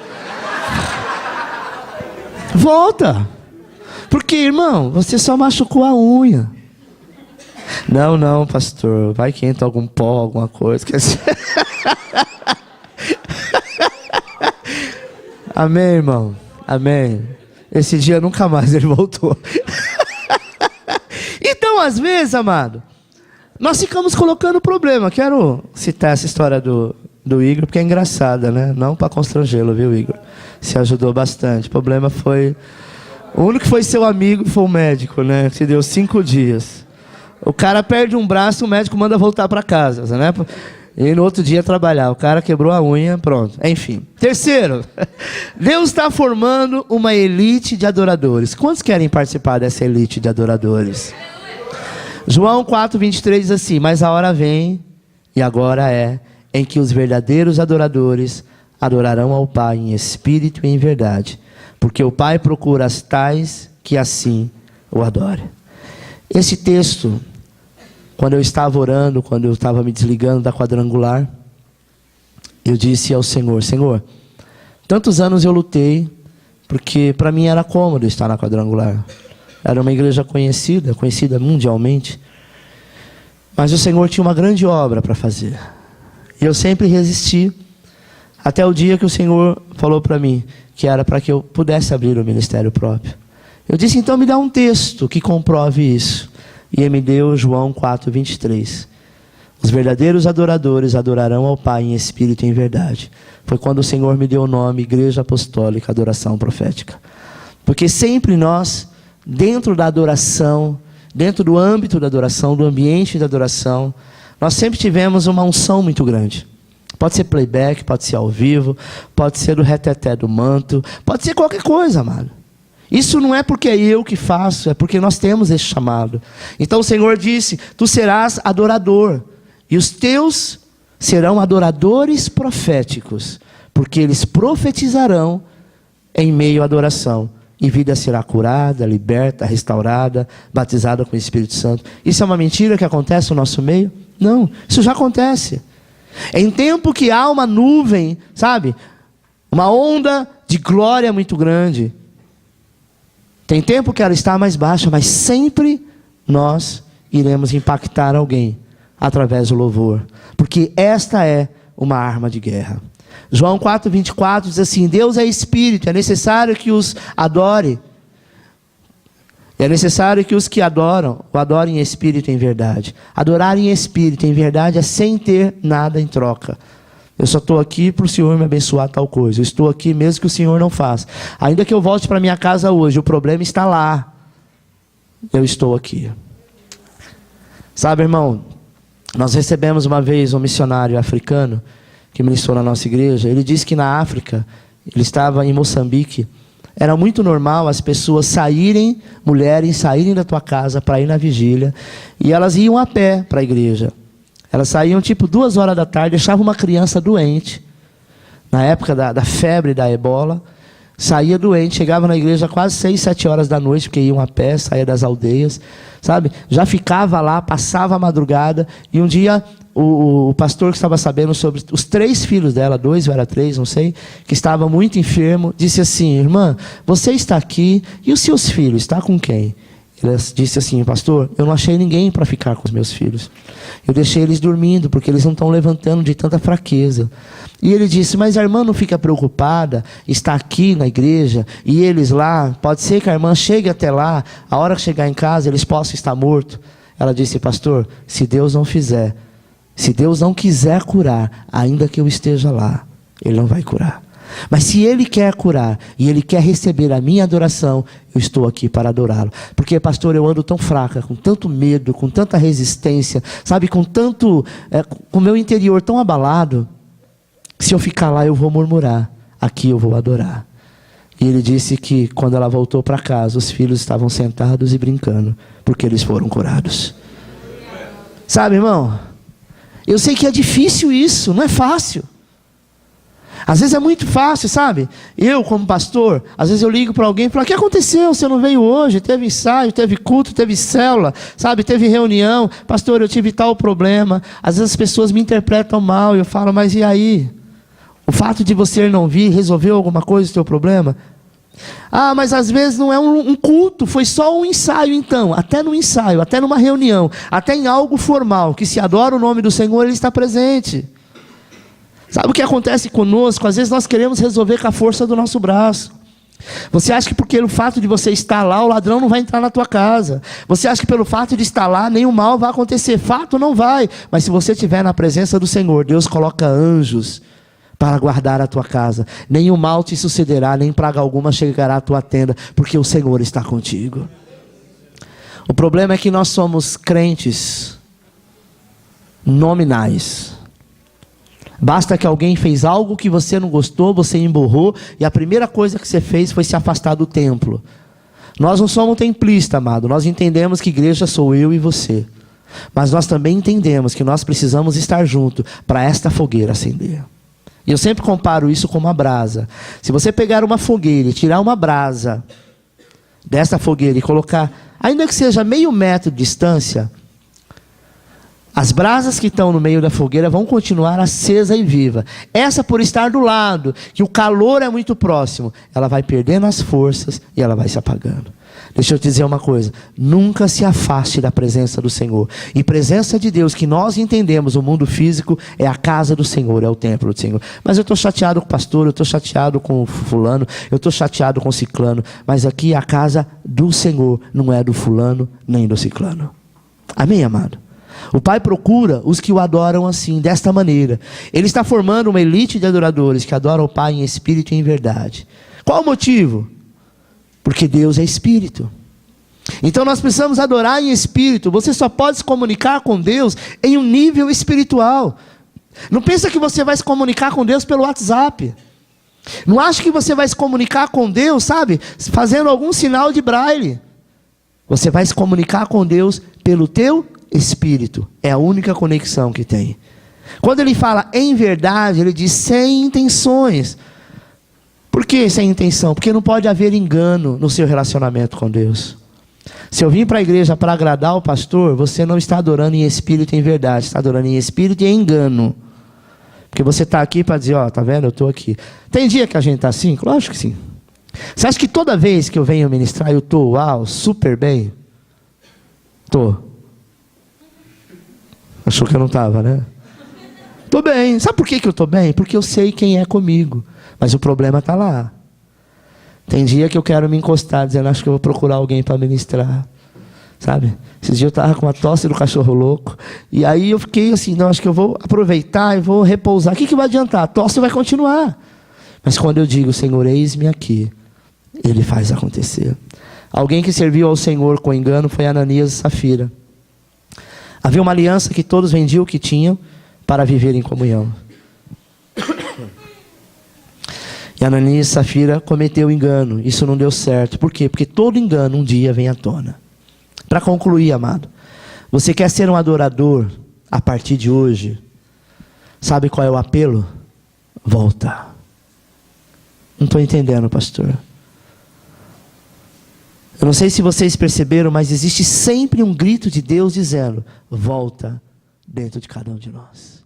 Volta. Porque, irmão, você só machucou a unha. Não, pastor. Vai que entra algum pó, alguma coisa. Amém, irmão. Amém. Esse dia nunca mais ele voltou. Então, às vezes, amado, nós ficamos colocando problema. Quero citar essa história do Igor, porque é engraçada, né? Não para constrangê-lo, viu, Igor? Se ajudou bastante. O problema foi... O único que foi seu amigo foi o médico, né? Que deu 5 dias. O cara perde um braço, o médico manda voltar para casa, né? E no outro dia trabalhar. O cara quebrou a unha, pronto. Enfim. Terceiro, Deus está formando uma elite de adoradores. Quantos querem participar dessa elite de adoradores? João 4:23 diz assim, mas a hora vem, e agora é, em que os verdadeiros adoradores adorarão ao Pai em espírito e em verdade, porque o Pai procura as tais que assim o adorem. Esse texto, quando eu estava orando, quando eu estava me desligando da quadrangular, eu disse ao Senhor, Senhor, tantos anos eu lutei, porque para mim era cômodo estar na quadrangular. Era uma igreja conhecida mundialmente. Mas o Senhor tinha uma grande obra para fazer. E eu sempre resisti. Até o dia que o Senhor falou para mim que era para que eu pudesse abrir o ministério próprio. Eu disse, então me dá um texto que comprove isso. E ele me deu João 4:23. Os verdadeiros adoradores adorarão ao Pai em espírito e em verdade. Foi quando o Senhor me deu o nome Igreja Apostólica Adoração Profética. Porque sempre nós... dentro da adoração, dentro do âmbito da adoração, do ambiente da adoração, nós sempre tivemos uma unção muito grande. Pode ser playback, pode ser ao vivo, pode ser do reteté do manto, pode ser qualquer coisa, amado. Isso não é porque é eu que faço, é porque nós temos esse chamado. Então o Senhor disse: tu serás adorador, e os teus serão adoradores proféticos, porque eles profetizarão em meio à adoração, e vida será curada, liberta, restaurada, batizada com o Espírito Santo. Isso é uma mentira que acontece no nosso meio? Não, isso já acontece. Em tempo que há uma nuvem, sabe, uma onda de glória muito grande, tem tempo que ela está mais baixa, mas sempre nós iremos impactar alguém através do louvor, porque esta é uma arma de guerra. João 4:24 diz assim: Deus é Espírito, é necessário que os adore. É necessário que os que adoram, o adorem em Espírito e em verdade. Adorar em Espírito e em verdade é sem ter nada em troca. Eu só estou aqui para o Senhor me abençoar tal coisa. Eu estou aqui mesmo que o Senhor não faça. Ainda que eu volte para minha casa hoje, o problema está lá. Eu estou aqui. Sabe, irmão, nós recebemos uma vez um missionário africano que ministrou na nossa igreja. Ele disse que na África, ele estava em Moçambique, era muito normal as pessoas saírem, mulheres saírem da tua casa para ir na vigília, e elas iam a pé para a igreja. Elas saíam tipo 2 horas da tarde, deixavam uma criança doente, na época da febre da ebola, saía doente, chegava na igreja quase 6, 7 horas da noite, porque iam a pé, saía das aldeias, sabe? Já ficava lá, passava a madrugada, e um dia o pastor que estava sabendo sobre os 3 filhos dela, 2 ou era 3, não sei, que estava muito enfermo, disse assim: irmã, você está aqui, e os seus filhos, está com quem? Ele disse assim: pastor, eu não achei ninguém para ficar com os meus filhos. Eu deixei eles dormindo, porque eles não estão levantando de tanta fraqueza. E ele disse: mas a irmã não fica preocupada, está aqui na igreja, e eles lá, pode ser que a irmã chegue até lá, a hora que chegar em casa, eles possam estar mortos. Ela disse: pastor, se Deus não fizer, se Deus não quiser curar, ainda que eu esteja lá, Ele não vai curar. Mas se Ele quer curar, e Ele quer receber a minha adoração, eu estou aqui para adorá-lo. Porque, pastor, eu ando tão fraca, com tanto medo, com tanta resistência, sabe, com o meu interior tão abalado, se eu ficar lá eu vou murmurar, aqui eu vou adorar. E ele disse que quando ela voltou para casa, os filhos estavam sentados e brincando, porque eles foram curados. Sabe, irmão, eu sei que é difícil isso, não é fácil. Às vezes é muito fácil, sabe? Eu, como pastor, às vezes eu ligo para alguém e falo: o que aconteceu? Você não veio hoje? Teve ensaio, teve culto, teve célula, sabe? Teve reunião. Pastor, eu tive tal problema. Às vezes as pessoas me interpretam mal e eu falo: mas e aí? O fato de você não vir resolveu alguma coisa do teu problema? Ah, mas às vezes não é um culto, foi só um ensaio então. Até no ensaio, até numa reunião, até em algo formal, que se adora o nome do Senhor, Ele está presente. Sabe o que acontece conosco? Às vezes nós queremos resolver com a força do nosso braço. Você acha que porque o fato de você estar lá, o ladrão não vai entrar na tua casa. Você acha que pelo fato de estar lá, nenhum mal vai acontecer. Fato não vai. Mas se você estiver na presença do Senhor, Deus coloca anjos para guardar a tua casa. Nenhum mal te sucederá, nem praga alguma chegará à tua tenda, porque o Senhor está contigo. O problema é que nós somos crentes nominais. Basta que alguém fez algo que você não gostou, você emburrou, e a primeira coisa que você fez foi se afastar do templo. Nós não somos templistas, amado. Nós entendemos que igreja sou eu e você. Mas nós também entendemos que nós precisamos estar juntos para esta fogueira acender. E eu sempre comparo isso com uma brasa. Se você pegar uma fogueira e tirar uma brasa dessa fogueira e colocar, ainda que seja meio metro de distância, as brasas que estão no meio da fogueira vão continuar acesa e viva. Essa, por estar do lado, que o calor é muito próximo, ela vai perdendo as forças e ela vai se apagando. Deixa eu te dizer uma coisa: nunca se afaste da presença do Senhor. E presença de Deus, que nós entendemos, o mundo físico é a casa do Senhor, é o templo do Senhor. Mas eu estou chateado com o pastor, eu estou chateado com o fulano, eu estou chateado com o ciclano. Mas aqui é a casa do Senhor, não é do fulano nem do ciclano. Amém, amado? O Pai procura os que o adoram assim, desta maneira. Ele está formando uma elite de adoradores que adoram o Pai em espírito e em verdade. Qual o motivo? Porque Deus é espírito. Então nós precisamos adorar em espírito. Você só pode se comunicar com Deus em um nível espiritual. Não pensa que você vai se comunicar com Deus pelo WhatsApp. Não acha que você vai se comunicar com Deus, sabe? Fazendo algum sinal de braille. Você vai se comunicar com Deus pelo teu espírito. É a única conexão que tem. Quando ele fala em verdade, ele diz sem intenções. Por que sem intenção? Porque não pode haver engano no seu relacionamento com Deus. Se eu vim para a igreja para agradar o pastor, você não está adorando em espírito e em verdade. Está adorando em espírito e em engano. Porque você está aqui para dizer, ó, tá vendo? Eu estou aqui. Tem dia que a gente está assim? Lógico que sim. Você acha que toda vez que eu venho ministrar, eu estou, uau, super bem? Estou. Achou que eu não estava, né? Estou bem. Sabe por que eu estou bem? Porque eu sei quem é comigo. Mas o problema está lá. Tem dia que eu quero me encostar, dizendo, acho que eu vou procurar alguém para ministrar. Sabe? Esses dias eu estava com uma tosse do cachorro louco. E aí eu fiquei assim, não, acho que eu vou aproveitar e vou repousar. O que vai adiantar? A tosse vai continuar. Mas quando eu digo, Senhor, eis-me aqui, Ele faz acontecer. Alguém que serviu ao Senhor com engano foi Ananias e Safira. Havia uma aliança que todos vendiam o que tinham para viver em comunhão. E Ananias e Safira cometeu engano. Isso não deu certo. Por quê? Porque todo engano um dia vem à tona. Para concluir, amado, você quer ser um adorador a partir de hoje? Sabe qual é o apelo? Volta. Não estou entendendo, pastor. Eu não sei se vocês perceberam, mas existe sempre um grito de Deus dizendo, volta dentro de cada um de nós.